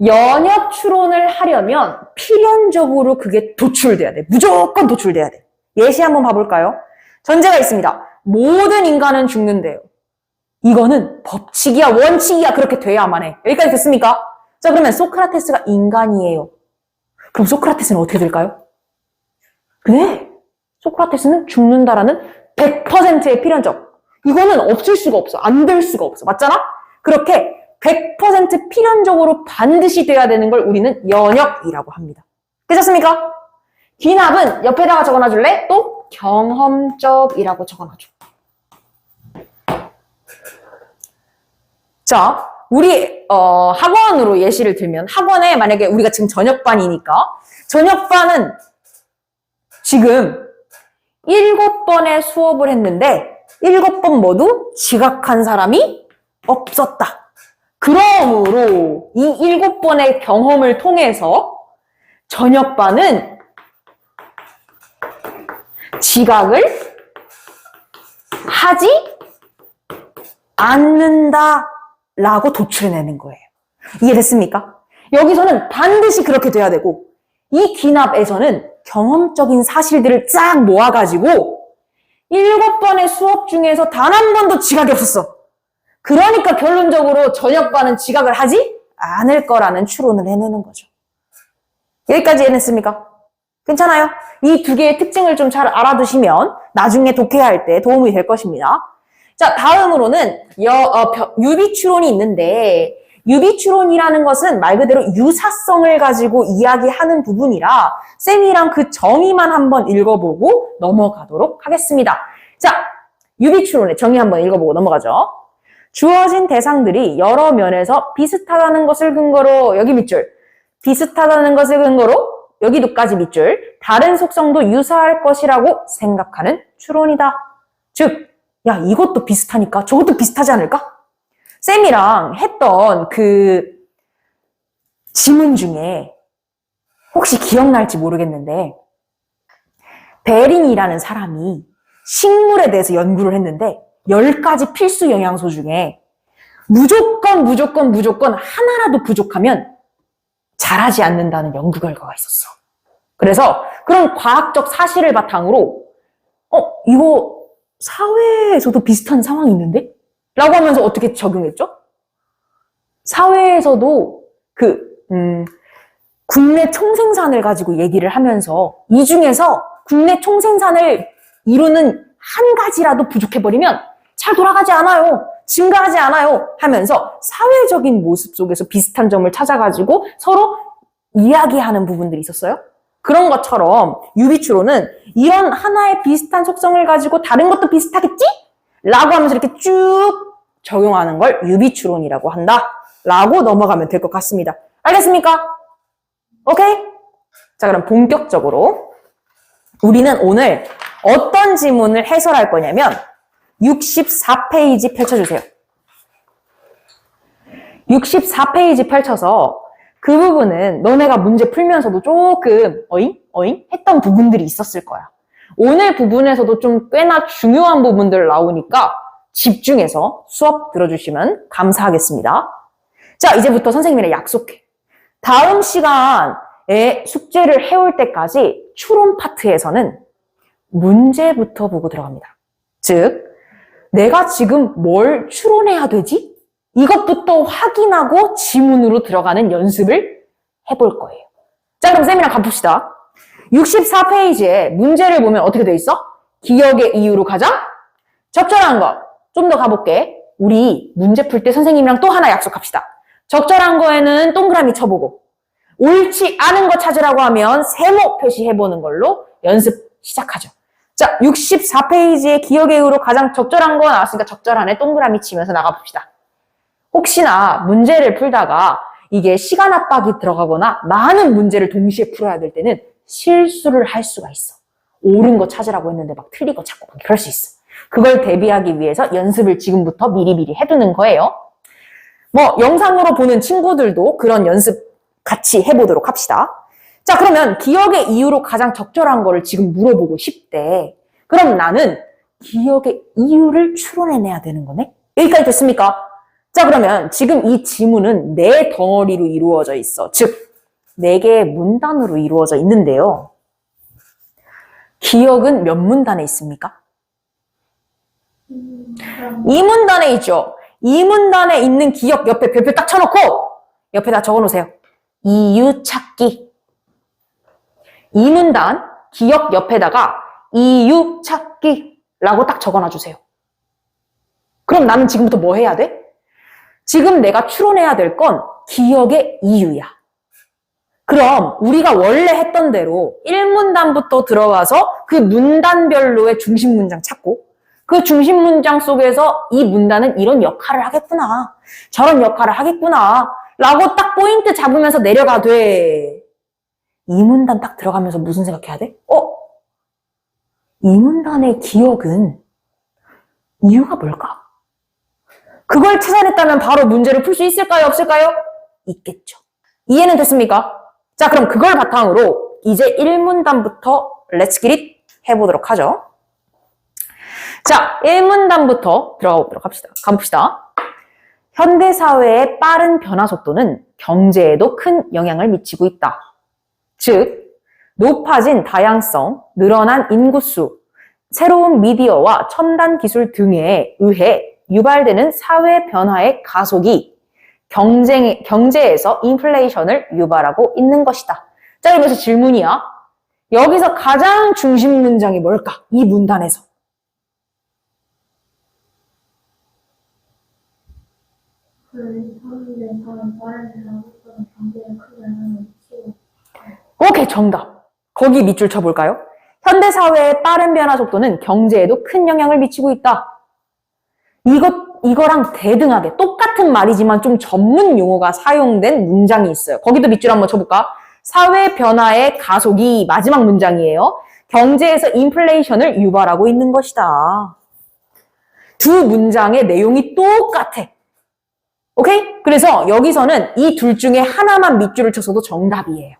Speaker 1: 연역 추론을 하려면 필연적으로 그게 도출돼야 돼. 무조건 도출돼야 돼. 예시 한번 봐볼까요? 전제가 있습니다. 모든 인간은 죽는데요. 이거는 법칙이야, 원칙이야. 그렇게 돼야만 해. 여기까지 됐습니까? 자, 그러면 소크라테스가 인간이에요. 그럼 소크라테스는 어떻게 될까요? 네. 소크라테스는 죽는다라는 100%의 필연적. 이거는 없을 수가 없어. 안 될 수가 없어. 맞잖아? 그렇게 100% 필연적으로 반드시 돼야 되는 걸 우리는 연역이라고 합니다. 되셨습니까? 귀납은 옆에다가 적어놔줄래? 또 경험적이라고 적어놔줘. 자, 우리 학원으로 예시를 들면 학원에 만약에 우리가 지금 저녁반이니까 저녁반은 지금 7번의 수업을 했는데 7번 모두 지각한 사람이 없었다. 그러므로 이 7번의 경험을 통해서 저녁반은 지각을 하지 않는다라고 도출해내는 거예요. 이해됐습니까? 여기서는 반드시 그렇게 돼야 되고 이 귀납에서는 경험적인 사실들을 쫙 모아가지고 7번의 수업 중에서 단 한 번도 지각이 없었어. 그러니까 결론적으로 저녁반은 지각을 하지 않을 거라는 추론을 해내는 거죠. 여기까지 이해했습니까? 괜찮아요? 이 두 개의 특징을 좀 잘 알아두시면 나중에 독해할 때 도움이 될 것입니다. 자, 다음으로는 유비추론이 있는데 유비추론이라는 것은 말 그대로 유사성을 가지고 이야기하는 부분이라 쌤이랑 그 정의만 한번 읽어보고 넘어가도록 하겠습니다. 자, 유비추론의 정의 한번 읽어보고 넘어가죠. 주어진 대상들이 여러 면에서 비슷하다는 것을 근거로 여기 밑줄 비슷하다는 것을 근거로 여기도까지 밑줄 다른 속성도 유사할 것이라고 생각하는 추론이다. 즉, 야 이것도 비슷하니까 저것도 비슷하지 않을까? 쌤이랑 했던 그 지문 중에 혹시 기억날지 모르겠는데 베링이라는 사람이 식물에 대해서 연구를 했는데 10가지 필수 영양소 중에 무조건 하나라도 부족하면 자라지 않는다는 연구 결과가 있었어. 그래서 그런 과학적 사실을 바탕으로 이거 사회에서도 비슷한 상황이 있는데? 라고 하면서 어떻게 적용했죠? 사회에서도 국내 총생산을 가지고 얘기를 하면서 이 중에서 국내 총생산을 이루는 한 가지라도 부족해버리면 잘 돌아가지 않아요. 증가하지 않아요. 하면서 사회적인 모습 속에서 비슷한 점을 찾아가지고 서로 이야기하는 부분들이 있었어요. 그런 것처럼 유비추론은 이런 하나의 비슷한 속성을 가지고 다른 것도 비슷하겠지? 라고 하면서 이렇게 쭉 적용하는 걸 유비추론이라고 한다. 라고 넘어가면 될 것 같습니다. 알겠습니까? 오케이? 자, 그럼 본격적으로 우리는 오늘 어떤 지문을 해설할 거냐면 64페이지 펼쳐주세요. 64페이지 펼쳐서 그 부분은 너네가 문제 풀면서도 조금 어잉? 했던 부분들이 있었을 거야. 오늘 부분에서도 좀 꽤나 중요한 부분들 나오니까 집중해서 수업 들어주시면 감사하겠습니다. 자, 이제부터 선생님이랑 약속해. 다음 시간에 숙제를 해올 때까지 추론 파트에서는 문제부터 보고 들어갑니다. 즉, 내가 지금 뭘 추론해야 되지? 이것부터 확인하고 지문으로 들어가는 연습을 해볼 거예요. 자, 그럼 쌤이랑 가봅시다. 64페이지에 문제를 보면 어떻게 돼 있어? 기억의 이유로 가장 적절한 것. 좀 더 가볼게. 우리 문제 풀 때 선생님이랑 또 하나 약속합시다. 적절한 거에는 동그라미 쳐보고 옳지 않은 거 찾으라고 하면 세모 표시해보는 걸로 연습 시작하죠. 자, 64페이지에 기억의 이유로 가장 적절한 거 나왔으니까 적절한에 동그라미 치면서 나가봅시다. 혹시나 문제를 풀다가 이게 시간 압박이 들어가거나 많은 문제를 동시에 풀어야 될 때는 실수를 할 수가 있어. 옳은 거 찾으라고 했는데 막 틀린 거 찾고 그럴 수 있어. 그걸 대비하기 위해서 연습을 지금부터 미리미리 해두는 거예요. 영상으로 보는 친구들도 그런 연습 같이 해보도록 합시다. 자, 그러면 기억의 이유로 가장 적절한 거를 지금 물어보고 싶대. 그럼 나는 기억의 이유를 추론해내야 되는 거네? 여기까지 됐습니까? 자, 그러면 지금 이 지문은 4덩어리로 이루어져 있어. 즉, 4개의 문단으로 이루어져 있는데요. 기억은 몇 문단에 있습니까? 이 문단에 있죠. 이 문단에 있는 기억 옆에 별표 딱 쳐놓고 옆에다 적어놓으세요. 이유 찾기. 이 문단 기억 옆에다가 이유 찾기라고 딱 적어놔주세요. 그럼 나는 지금부터 뭐 해야 돼? 지금 내가 추론해야 될 건 기억의 이유야. 그럼 우리가 원래 했던 대로 1문단부터 들어가서 그 문단별로의 중심 문장 찾고 그 중심 문장 속에서 이 문단은 이런 역할을 하겠구나. 저런 역할을 하겠구나. 라고 딱 포인트 잡으면서 내려가 돼. 이 문단 딱 들어가면서 무슨 생각해야 돼? 이 문단의 기억은 이유가 뭘까? 그걸 찾아냈다면 바로 문제를 풀 수 있을까요? 없을까요? 있겠죠. 이해는 됐습니까? 자, 그럼 그걸 바탕으로 이제 1문단부터 Let's get it 해보도록 하죠. 자, 1문단부터 들어가 보도록 합시다. 가봅시다. 현대사회의 빠른 변화 속도는 경제에도 큰 영향을 미치고 있다. 즉, 높아진 다양성, 늘어난 인구수, 새로운 미디어와 첨단 기술 등에 의해 유발되는 사회 변화의 가속이 경제에서 인플레이션을 유발하고 있는 것이다. 자, 그러면서 질문이야. 여기서 가장 중심 문장이 뭘까? 이 문단에서. 오케이, 정답. 거기 밑줄 쳐볼까요? 현대사회의 빠른 변화 속도는 경제에도 큰 영향을 미치고 있다. 이거랑 대등하게 똑같은 말이지만 좀 전문 용어가 사용된 문장이 있어요. 거기도 밑줄 한번 쳐볼까? 사회 변화의 가속이 마지막 문장이에요. 경제에서 인플레이션을 유발하고 있는 것이다. 두 문장의 내용이 똑같아. 오케이? 그래서 여기서는 이 둘 중에 하나만 밑줄을 쳐서도 정답이에요.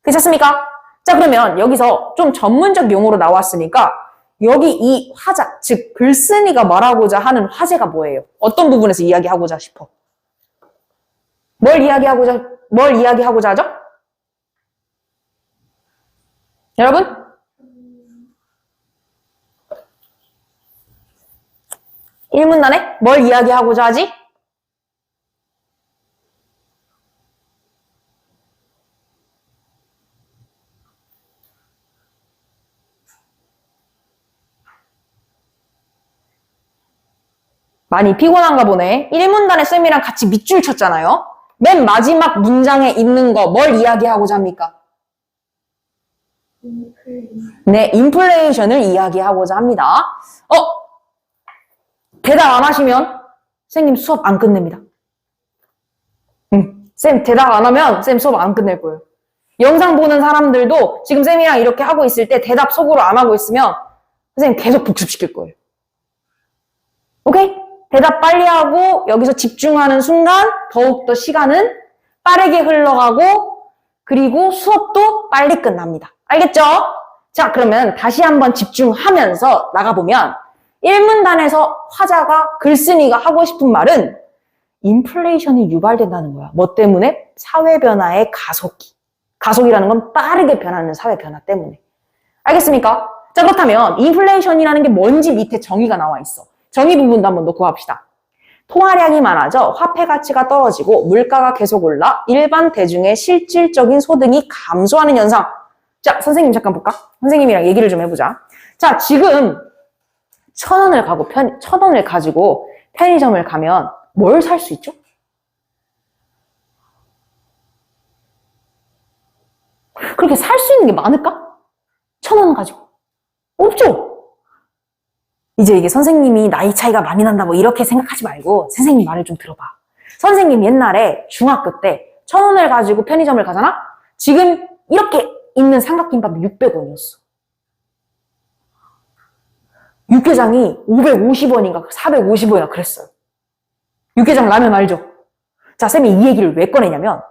Speaker 1: 괜찮습니까? 자, 그러면 여기서 좀 전문적 용어로 나왔으니까 여기 이 화자, 즉 글쓴이가 말하고자 하는 화제가 뭐예요? 어떤 부분에서 이야기하고자 싶어? 뭘 이야기하고자 하죠? 여러분? 일문단에 뭘 이야기하고자 하지? 많이 피곤한가 보네. 1문단에 쌤이랑 같이 밑줄 쳤잖아요. 맨 마지막 문장에 있는 거 뭘 이야기하고자 합니까? 네, 인플레이션을 이야기하고자 합니다. 대답 안 하시면 쌤님 수업 안 끝냅니다. 쌤 대답 안 하면 쌤 수업 안 끝낼 거예요. 영상 보는 사람들도 지금 쌤이랑 이렇게 하고 있을 때 대답 속으로 안 하고 있으면 선생님 계속 복습시킬 거예요. 오케이? 대답 빨리 하고 여기서 집중하는 순간 더욱더 시간은 빠르게 흘러가고 그리고 수업도 빨리 끝납니다. 알겠죠? 자, 그러면 다시 한번 집중하면서 나가보면 1문단에서 화자가 글쓴이가 하고 싶은 말은 인플레이션이 유발된다는 거야. 뭐 때문에? 사회 변화의 가속기. 가속이라는 건 빠르게 변하는 사회 변화 때문에. 알겠습니까? 자, 그렇다면 인플레이션이라는 게 뭔지 밑에 정의가 나와 있어. 정의 부분도 한번 놓고 갑시다. 통화량이 많아져 화폐 가치가 떨어지고 물가가 계속 올라 일반 대중의 실질적인 소득이 감소하는 현상. 자, 선생님 잠깐 볼까? 선생님이랑 얘기를 좀 해보자. 자, 지금 1,000원을 가지고 편의점을 가면 뭘 살 수 있죠? 그렇게 살 수 있는 게 많을까? 1,000원 가지고. 없죠? 이제 이게 선생님이 나이 차이가 많이 난다 뭐 이렇게 생각하지 말고 선생님 말을 좀 들어봐. 선생님 옛날에 중학교 때 1,000원을 가지고 편의점을 가잖아? 지금 이렇게 있는 삼각김밥이 600원이었어. 육개장이 550원인가 450원인가 그랬어요. 육개장 라면 알죠? 자, 쌤이 이 얘기를 왜 꺼내냐면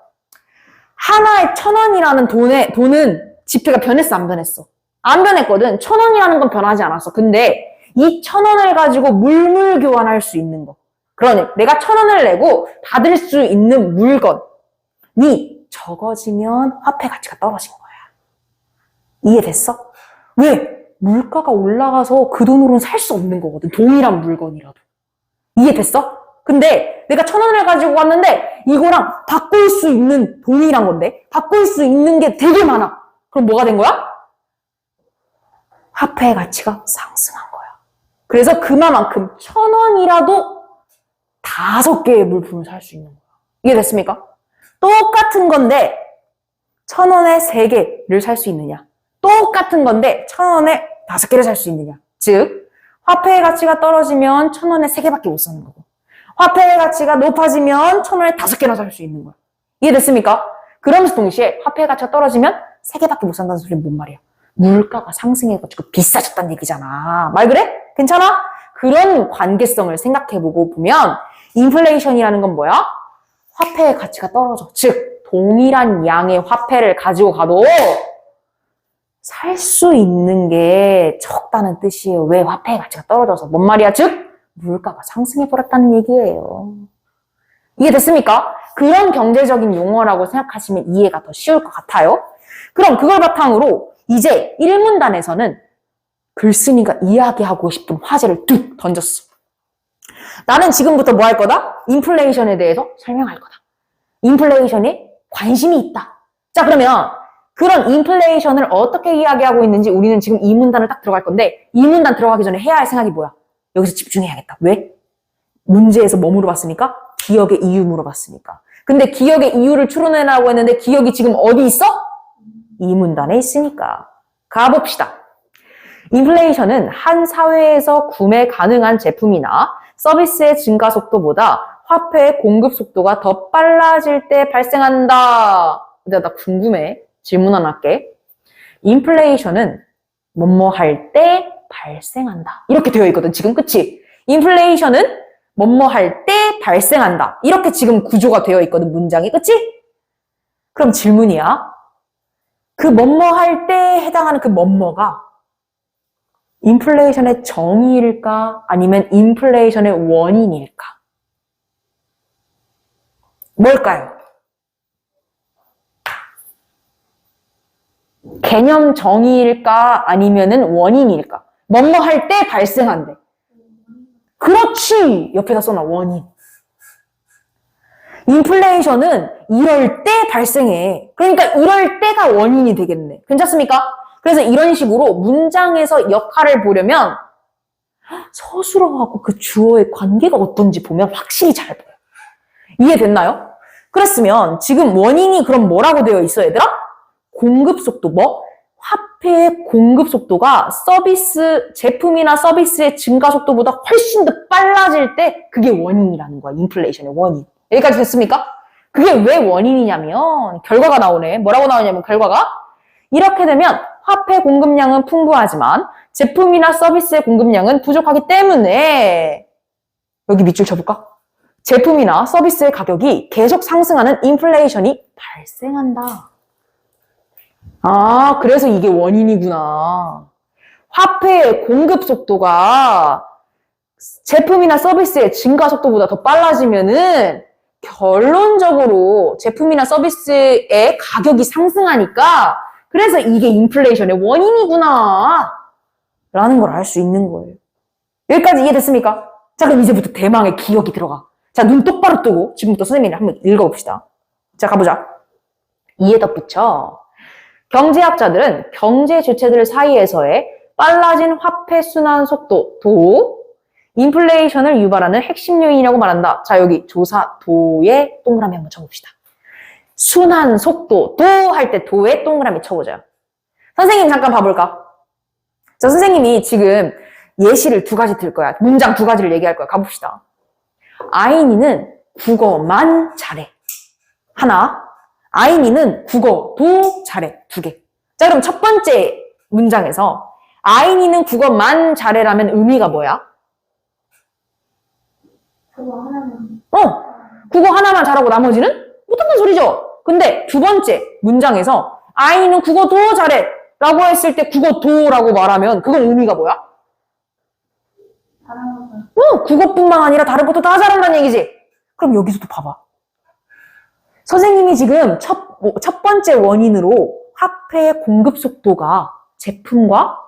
Speaker 1: 하나에 1,000원이라는 돈은 지폐가 변했어 안 변했어? 안 변했거든. 1,000원이라는 건 변하지 않았어. 근데 이 1,000원을 가지고 물물 교환할 수 있는 거. 그러니 내가 1,000원을 내고 받을 수 있는 물건이 적어지면 화폐 가치가 떨어진 거야. 이해됐어? 왜? 물가가 올라가서 그 돈으로는 살 수 없는 거거든. 동일한 물건이라도. 이해됐어? 근데 내가 1,000원을 가지고 왔는데 이거랑 바꿀 수 있는 동일한 건데 바꿀 수 있는 게 되게 많아. 그럼 뭐가 된 거야? 화폐의 가치가 상승한 거야. 그래서 그만큼 1,000원이라도 5개의 물품을 살 수 있는 거야. 이해됐습니까? 똑같은 건데 1,000원에 3개를 살 수 있느냐? 똑같은 건데 1,000원에 5개를 살 수 있느냐? 즉 화폐의 가치가 떨어지면 1,000원에 3개밖에 못 사는 거고 화폐의 가치가 높아지면 1,000원에 5개나 살 수 있는 거야. 이해됐습니까? 그러면서 동시에 화폐의 가치가 떨어지면 3개밖에 못 산다는 소리는 뭔 말이야? 물가가 상승해가지고 비싸졌다는 얘기잖아. 말 그래? 괜찮아? 그런 관계성을 생각해보고 보면 인플레이션이라는 건 뭐야? 화폐의 가치가 떨어져. 즉 동일한 양의 화폐를 가지고 가도 살 수 있는 게 적다는 뜻이에요. 왜? 화폐의 가치가 떨어져서. 뭔 말이야? 즉 물가가 상승해버렸다는 얘기예요. 이해됐습니까? 그런 경제적인 용어라고 생각하시면 이해가 더 쉬울 것 같아요. 그럼 그걸 바탕으로 이제 1문단에서는 글쓴이가 이야기하고 싶은 화제를 뚝 던졌어. 나는 지금부터 뭐 할 거다? 인플레이션에 대해서 설명할 거다. 인플레이션에 관심이 있다. 자, 그러면 그런 인플레이션을 어떻게 이야기하고 있는지 우리는 지금 2문단을 딱 들어갈 건데 2문단 들어가기 전에 해야 할 생각이 뭐야? 여기서 집중해야겠다. 왜? 문제에서 뭐 물어봤습니까? 기억의 이유 물어봤으니까. 근데 기억의 이유를 추론해라고 했는데 기억이 지금 어디 있어? 2문단에 있으니까. 가봅시다. 인플레이션은 한 사회에서 구매 가능한 제품이나 서비스의 증가 속도보다 화폐의 공급 속도가 더 빨라질 때 발생한다. 근데 나 궁금해. 질문 하나 할게. 인플레이션은 뭐뭐 할 때 발생한다. 이렇게 되어 있거든. 지금 그치? 인플레이션은 뭐뭐 할 때 발생한다. 이렇게 지금 구조가 되어 있거든. 문장이. 그치? 그럼 질문이야. 그 뭐뭐 할 때에 해당하는 그 뭐뭐가 인플레이션의 정의일까? 아니면 인플레이션의 원인일까? 뭘까요? 개념 정의일까? 아니면은 원인일까? 뭐뭐 할 때 발생한대. 그렇지! 옆에다 써놔, 원인. 인플레이션은 이럴 때 발생해. 그러니까 이럴 때가 원인이 되겠네. 괜찮습니까? 그래서 이런 식으로 문장에서 역할을 보려면 서술어하고 그 주어의 관계가 어떤지 보면 확실히 잘 보여. 이해됐나요? 그랬으면 지금 원인이 그럼 뭐라고 되어 있어, 얘들아? 공급 속도, 뭐? 화폐의 공급 속도가 제품이나 서비스의 증가 속도보다 훨씬 더 빨라질 때 그게 원인이라는 거야. 인플레이션의 원인. 여기까지 됐습니까? 그게 왜 원인이냐면 결과가 나오네. 뭐라고 나오냐면 결과가 이렇게 되면 화폐 공급량은 풍부하지만 제품이나 서비스의 공급량은 부족하기 때문에 여기 밑줄 쳐볼까? 제품이나 서비스의 가격이 계속 상승하는 인플레이션이 발생한다. 아, 그래서 이게 원인이구나. 화폐의 공급 속도가 제품이나 서비스의 증가 속도보다 더 빨라지면은 결론적으로 제품이나 서비스의 가격이 상승하니까 그래서 이게 인플레이션의 원인이구나 라는 걸 알 수 있는 거예요. 여기까지 이해됐습니까? 자, 그럼 이제부터 대망의 기억이 들어가. 자, 눈 똑바로 뜨고 지금부터 선생님이랑 한번 읽어봅시다. 자, 가보자. 이에 덧붙여 경제학자들은 경제 주체들 사이에서의 빨라진 화폐 순환 속도도 인플레이션을 유발하는 핵심 요인이라고 말한다. 자, 여기 조사 도에 동그라미 한번 쳐봅시다. 순환 속도도 할 때 도에 동그라미 쳐보자요. 선생님 잠깐 봐볼까? 자, 선생님이 지금 예시를 2가지 들 거야. 문장 2가지를 얘기할 거야. 가봅시다. 아이니는 국어만 잘해. 하나. 아이니는 국어도 잘해. 2개. 자, 그럼 첫 번째 문장에서 아이니는 국어만 잘해라면 의미가 뭐야?
Speaker 2: 그거 하나만.
Speaker 1: 국어 하나만 잘하고 나머지는 못한다는 소리죠. 근데 2번째 문장에서 아이는 국어도 잘해 라고 했을 때 국어도라고 말하면 그건 의미가 뭐야?
Speaker 2: 다른 거.
Speaker 1: 국어뿐만 아니라 다른 것도 다 잘한다는 얘기지. 그럼 여기서도 봐봐. 선생님이 지금 첫 번째 원인으로 화폐의 공급 속도가 제품과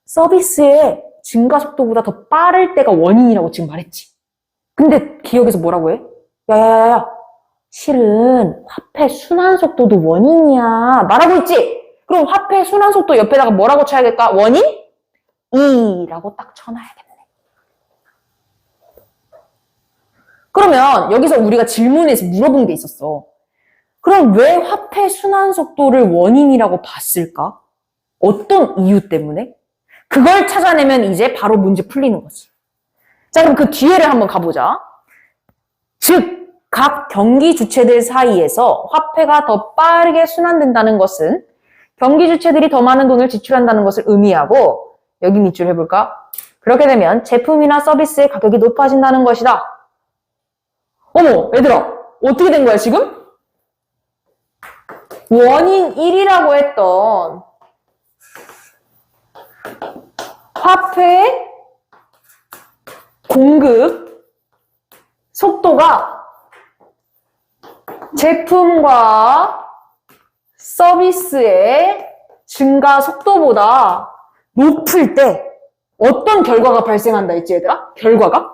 Speaker 1: 서비스의 증가 속도보다 더 빠를 때가 원인이라고 지금 말했지. 근데 기억에서 뭐라고 해? 야야야야, 실은 화폐 순환 속도도 원인이야 말하고 있지? 그럼 화폐 순환 속도 옆에다가 뭐라고 쳐야겠까? 원인? 이라고 딱 쳐놔야겠네. 그러면 여기서 우리가 질문에서 물어본 게 있었어. 그럼 왜 화폐 순환 속도를 원인이라고 봤을까? 어떤 이유 때문에? 그걸 찾아내면 이제 바로 문제 풀리는 거지. 자, 그럼 그 뒤에를 한번 가보자. 즉, 각 경기 주체들 사이에서 화폐가 더 빠르게 순환된다는 것은 경기 주체들이 더 많은 돈을 지출한다는 것을 의미하고, 여기 밑줄 해볼까? 그렇게 되면 제품이나 서비스의 가격이 높아진다는 것이다. 어머, 얘들아, 어떻게 된 거야, 지금? 원인 1이라고 했던 화폐의 공급 속도가 제품과 서비스의 증가 속도보다 높을 때 어떤 결과가 발생한다 했지, 얘들아? 결과가?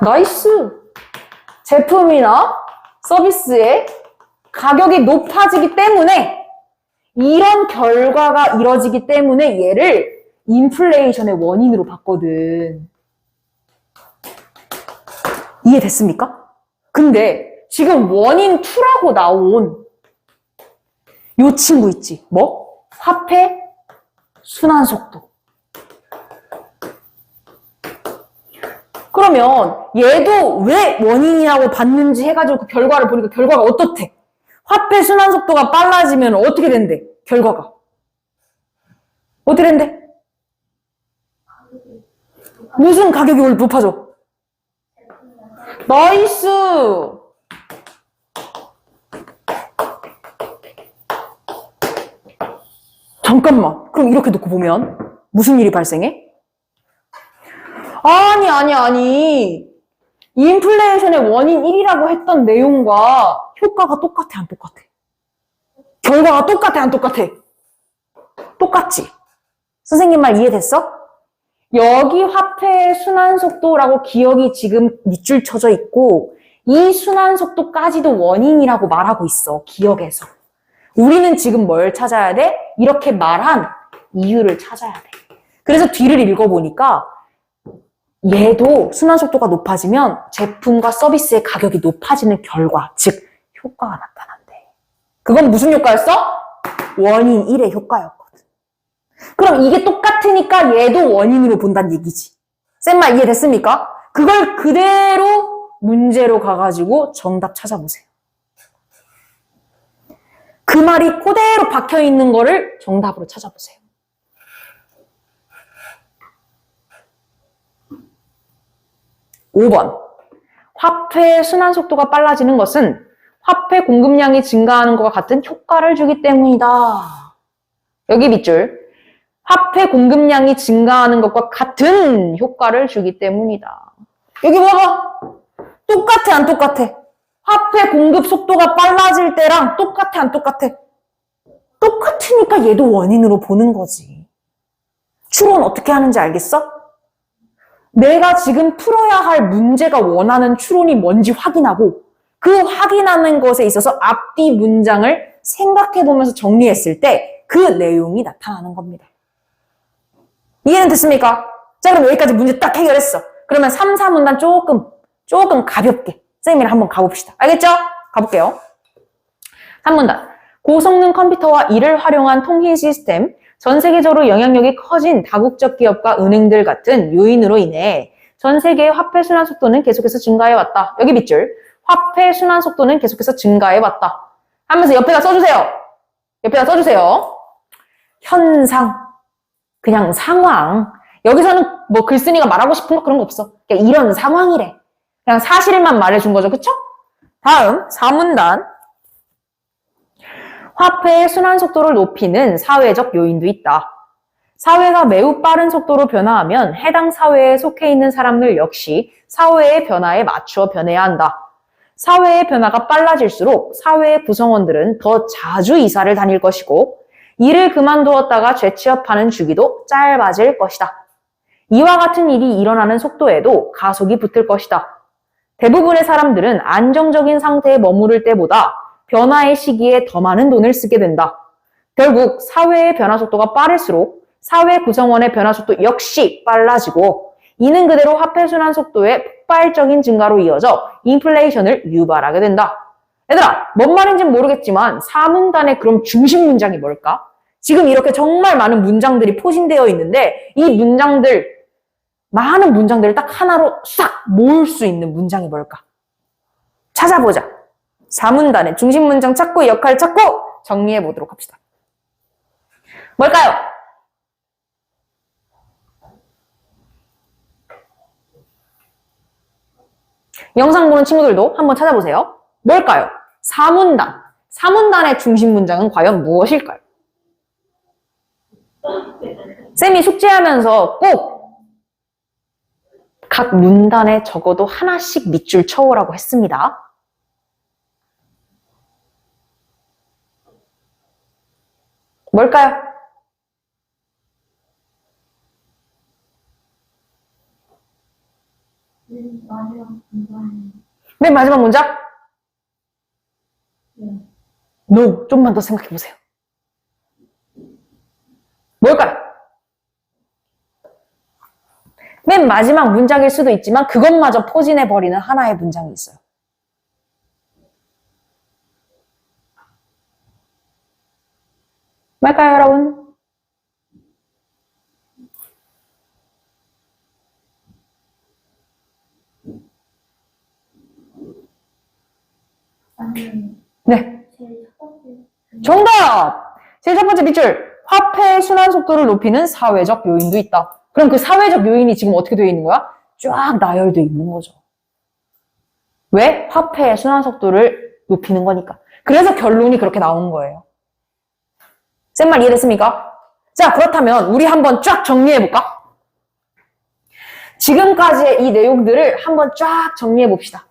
Speaker 1: 나이스! 제품이나 서비스의 가격이 높아지기 때문에 이런 결과가 이뤄지기 때문에 얘를 인플레이션의 원인으로 봤거든. 이해됐습니까? 근데 지금 원인 2라고 나온 요 친구 있지? 뭐? 화폐 순환 속도. 그러면 얘도 왜 원인이라고 봤는지 해가지고 그 결과를 보니까 결과가 어떻대? 화폐 순환 속도가 빨라지면 어떻게 된대? 결과가. 어떻게 된대? 무슨 가격이 높아져? 나이스! 잠깐만. 그럼 이렇게 놓고 보면 무슨 일이 발생해? 아니. 인플레이션의 원인 1이라고 했던 내용과 효과가 똑같아, 안 똑같아? 결과가 똑같아, 안 똑같아? 똑같지? 선생님 말 이해됐어? 여기 화폐의 순환속도라고 기억이 지금 밑줄 쳐져 있고 이 순환속도까지도 원인이라고 말하고 있어, 기억에서. 우리는 지금 뭘 찾아야 돼? 이렇게 말한 이유를 찾아야 돼. 그래서 뒤를 읽어보니까 얘도 순환속도가 높아지면 제품과 서비스의 가격이 높아지는 결과, 즉 효과가 나타난대. 그건 무슨 효과였어? 원인 1의 효과였거든. 그럼 이게 똑같으니까 얘도 원인으로 본다는 얘기지. 쌤 말 이해됐습니까? 그걸 그대로 문제로 가가지고 정답 찾아보세요. 그 말이 그대로 박혀있는 거를 정답으로 찾아보세요. (5번) 화폐의 순환속도가 빨라지는 것은 화폐 공급량이 증가하는 것과 같은 효과를 주기 때문이다. 여기 밑줄. 화폐 공급량이 증가하는 것과 같은 효과를 주기 때문이다. 여기 봐봐. 똑같아, 안 똑같아? 화폐 공급 속도가 빨라질 때랑 똑같아, 안 똑같아? 똑같으니까 얘도 원인으로 보는 거지. 추론 어떻게 하는지 알겠어? 내가 지금 풀어야 할 문제가 원하는 추론이 뭔지 확인하고 그 확인하는 것에 있어서 앞뒤 문장을 생각해보면서 정리했을 때 그 내용이 나타나는 겁니다. 이해는 됐습니까? 자, 그럼 여기까지 문제 딱 해결했어. 그러면 3, 4문단 조금 가볍게 쌤이랑 한번 가봅시다. 알겠죠? 가볼게요. 3문단. 고성능 컴퓨터와 이를 활용한 통신 시스템, 전 세계적으로 영향력이 커진 다국적 기업과 은행들 같은 요인으로 인해 전 세계의 화폐 순환 속도는 계속해서 증가해왔다. 여기 밑줄. 화폐 순환 속도는 계속해서 증가해왔다. 하면서 옆에다 써주세요. 옆에다 써주세요. 현상. 그냥 상황. 여기서는 뭐 글쓴이가 말하고 싶은 거 그런 거 없어. 그냥 이런 상황이래. 그냥 사실만 말해준 거죠. 그쵸? 다음 4문단. 화폐의 순환 속도를 높이는 사회적 요인도 있다. 사회가 매우 빠른 속도로 변화하면 해당 사회에 속해 있는 사람들 역시 사회의 변화에 맞추어 변해야 한다. 사회의 변화가 빨라질수록 사회의 구성원들은 더 자주 이사를 다닐 것이고 일을 그만두었다가 재취업하는 주기도 짧아질 것이다. 이와 같은 일이 일어나는 속도에도 가속이 붙을 것이다. 대부분의 사람들은 안정적인 상태에 머무를 때보다 변화의 시기에 더 많은 돈을 쓰게 된다. 결국 사회의 변화 속도가 빠를수록 사회 구성원의 변화 속도 역시 빨라지고 이는 그대로 화폐 순환 속도의 폭발적인 증가로 이어져 인플레이션을 유발하게 된다. 얘들아, 뭔 말인지는 모르겠지만 4문단의 그럼 중심 문장이 뭘까? 지금 이렇게 정말 많은 문장들이 포진되어 있는데 이 문장들, 많은 문장들을 딱 하나로 싹 모을 수 있는 문장이 뭘까? 찾아보자. 4문단의 중심 문장 찾고 역할 찾고 정리해 보도록 합시다. 뭘까요? 영상 보는 친구들도 한번 찾아보세요. 뭘까요? 4문단. 4문단의 중심 문장은 과연 무엇일까요? 쌤이 숙제하면서 꼭 각 문단에 적어도 하나씩 밑줄 쳐오라고 했습니다. 뭘까요? 맨 마지막 문장? No. 좀만 더 생각해보세요. 뭘까요? 맨 마지막 문장일 수도 있지만 그것마저 포진해버리는 하나의 문장이 있어요. 뭘까요, 여러분? 네. 정답! 제일 첫 번째 밑줄. 화폐의 순환 속도를 높이는 사회적 요인도 있다. 그럼 그 사회적 요인이 지금 어떻게 되어 있는 거야? 쫙 나열되어 있는 거죠. 왜? 화폐의 순환 속도를 높이는 거니까. 그래서 결론이 그렇게 나온 거예요. 쌤 말 이해됐습니까? 자, 그렇다면 우리 한번 쫙 정리해볼까? 지금까지의 이 내용들을 한번 쫙 정리해봅시다.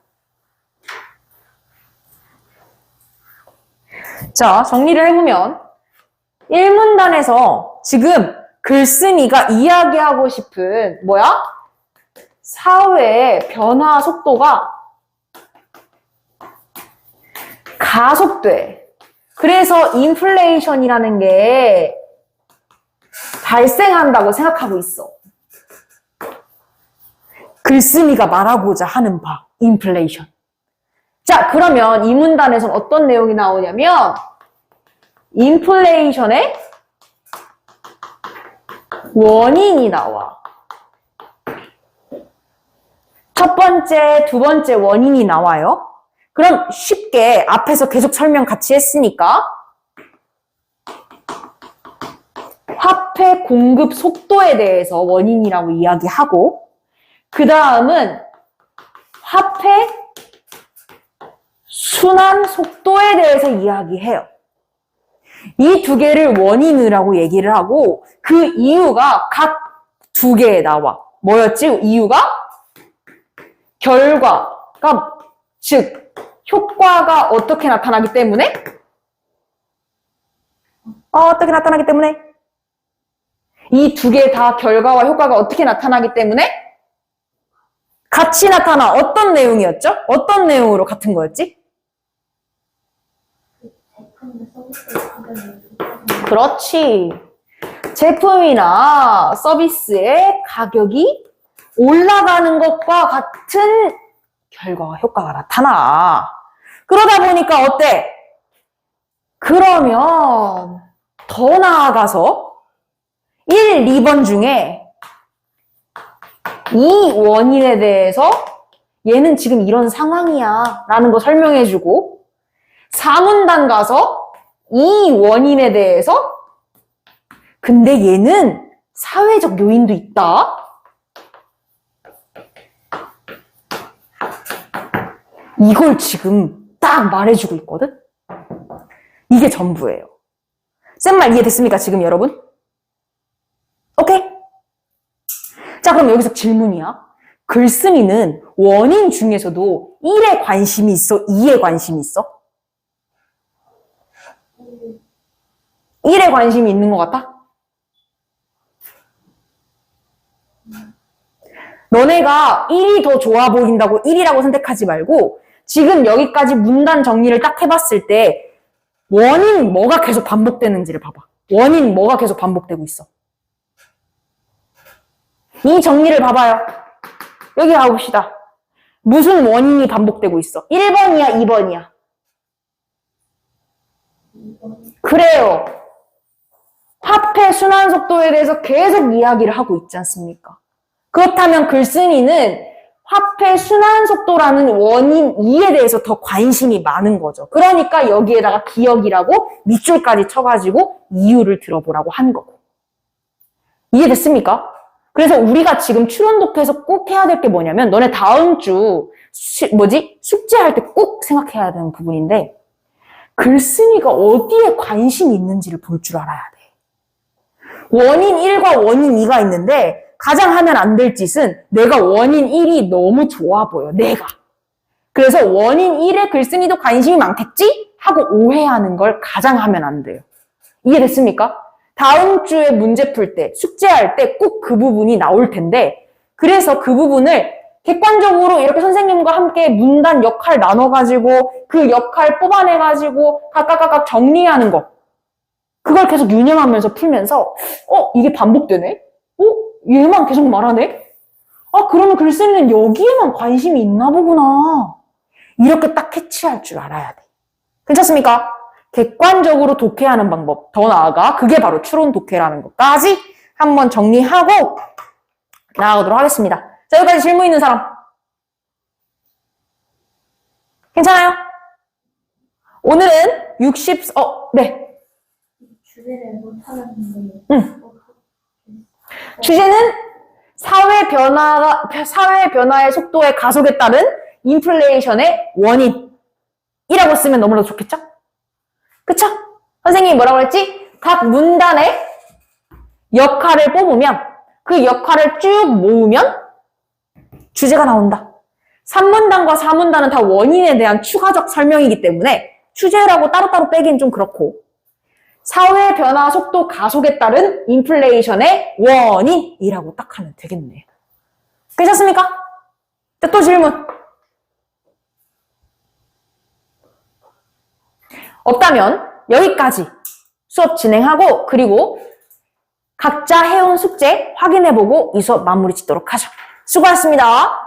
Speaker 1: 자, 정리를 해보면 1문단에서 지금 글쓴이가 이야기하고 싶은 뭐야? 사회의 변화 속도가 가속돼. 그래서 인플레이션이라는 게 발생한다고 생각하고 있어. 글쓴이가 말하고자 하는 바, 인플레이션. 자, 그러면 이 문단에서는 어떤 내용이 나오냐면 인플레이션의 원인이 나와. 첫 번째, 두 번째 원인이 나와요. 그럼 쉽게 앞에서 계속 설명 같이 했으니까 화폐 공급 속도에 대해서 원인이라고 이야기하고 그 다음은 화폐 순환 속도에 대해서 이야기해요. 이 두 개를 원인이라고 얘기를 하고 그 이유가 각 두 개에 나와. 뭐였지? 이유가? 결과가 즉 효과가 어떻게 나타나기 때문에? 어떻게 나타나기 때문에? 이 두 개 다 결과와 효과가 어떻게 나타나기 때문에? 같이 나타나. 어떤 내용이었죠? 어떤 내용으로 같은 거였지?
Speaker 2: 제품이나 서비스의 가격이
Speaker 1: 그렇지. 제품이나 서비스의 가격이 올라가는 것과 같은 결과와 효과가 나타나. 그러다 보니까 어때? 그러면 더 나아가서 1, 2번 중에 이 원인에 대해서 얘는 지금 이런 상황이야 라는 거 설명해주고 4문단 가서 이 원인에 대해서 근데 얘는 사회적 요인도 있다. 이걸 지금 딱 말해주고 있거든? 이게 전부예요. 쌤 말 이해됐습니까, 지금 여러분? 오케이? 자, 그럼 여기서 질문이야. 글쓴이는 원인 중에서도 1에 관심이 있어? 2에 관심이 있어? 1에 관심이 있는 것 같아? 너네가 1이 더 좋아 보인다고 1이라고 선택하지 말고 지금 여기까지 문단 정리를 딱 해봤을 때 원인 뭐가 계속 반복되는지를 봐봐. 원인 뭐가 계속 반복되고 있어. 이 정리를 봐봐요. 여기 가봅시다. 무슨 원인이 반복되고 있어? 1번이야, 2번이야? 그래요. 화폐 순환 속도에 대해서 계속 이야기를 하고 있지 않습니까? 그렇다면 글쓴이는 화폐 순환 속도라는 원인 2에 대해서 더 관심이 많은 거죠. 그러니까 여기에다가 기억이라고 밑줄까지 쳐가지고 이유를 들어보라고 한 거고. 이해됐습니까? 그래서 우리가 지금 추론독해서 꼭 해야 될 게 뭐냐면 너네 다음 주 숙제할 때 꼭 생각해야 되는 부분인데 글쓴이가 어디에 관심이 있는지를 볼 줄 알아야 돼. 원인 1과 원인 2가 있는데 가장 하면 안 될 짓은 내가 원인 1이 너무 좋아 보여. 내가. 그래서 원인 1에 글쓴이도 관심이 많겠지? 하고 오해하는 걸 가장 하면 안 돼요. 이해됐습니까? 다음 주에 문제 풀 때, 숙제할 때 꼭 그 부분이 나올 텐데 그래서 그 부분을 객관적으로 이렇게 선생님과 함께 문단 역할 나눠가지고 그 역할 뽑아내가지고 각각 정리하는 거 그걸 계속 유념하면서 풀면서 이게 반복되네? 얘만 계속 말하네? 그러면 글쓴이는 여기에만 관심이 있나 보구나. 이렇게 딱 캐치할 줄 알아야 돼. 괜찮습니까? 객관적으로 독해하는 방법, 더 나아가 그게 바로 추론 독해라는 것까지 한번 정리하고 나아가도록 하겠습니다. 자, 여기까지 질문 있는 사람? 괜찮아요? 오늘은 네.
Speaker 2: 주제를 못하는데.
Speaker 1: 주제는 사회 변화의 속도의 가속에 따른 인플레이션의 원인이라고 쓰면 너무나 좋겠죠? 그쵸? 선생님이 뭐라고 했지? 각 문단에 역할을 뽑으면 그 역할을 쭉 모으면 주제가 나온다. 3문단과 4문단은 다 원인에 대한 추가적 설명이기 때문에 주제라고 따로따로 빼기는 좀 그렇고 사회 변화 속도 가속에 따른 인플레이션의 원인이라고 딱 하면 되겠네요. 괜찮습니까? 또 질문. 없다면 여기까지 수업 진행하고 그리고 각자 해온 숙제 확인해보고 이 수업 마무리 짓도록 하죠. 수고하셨습니다.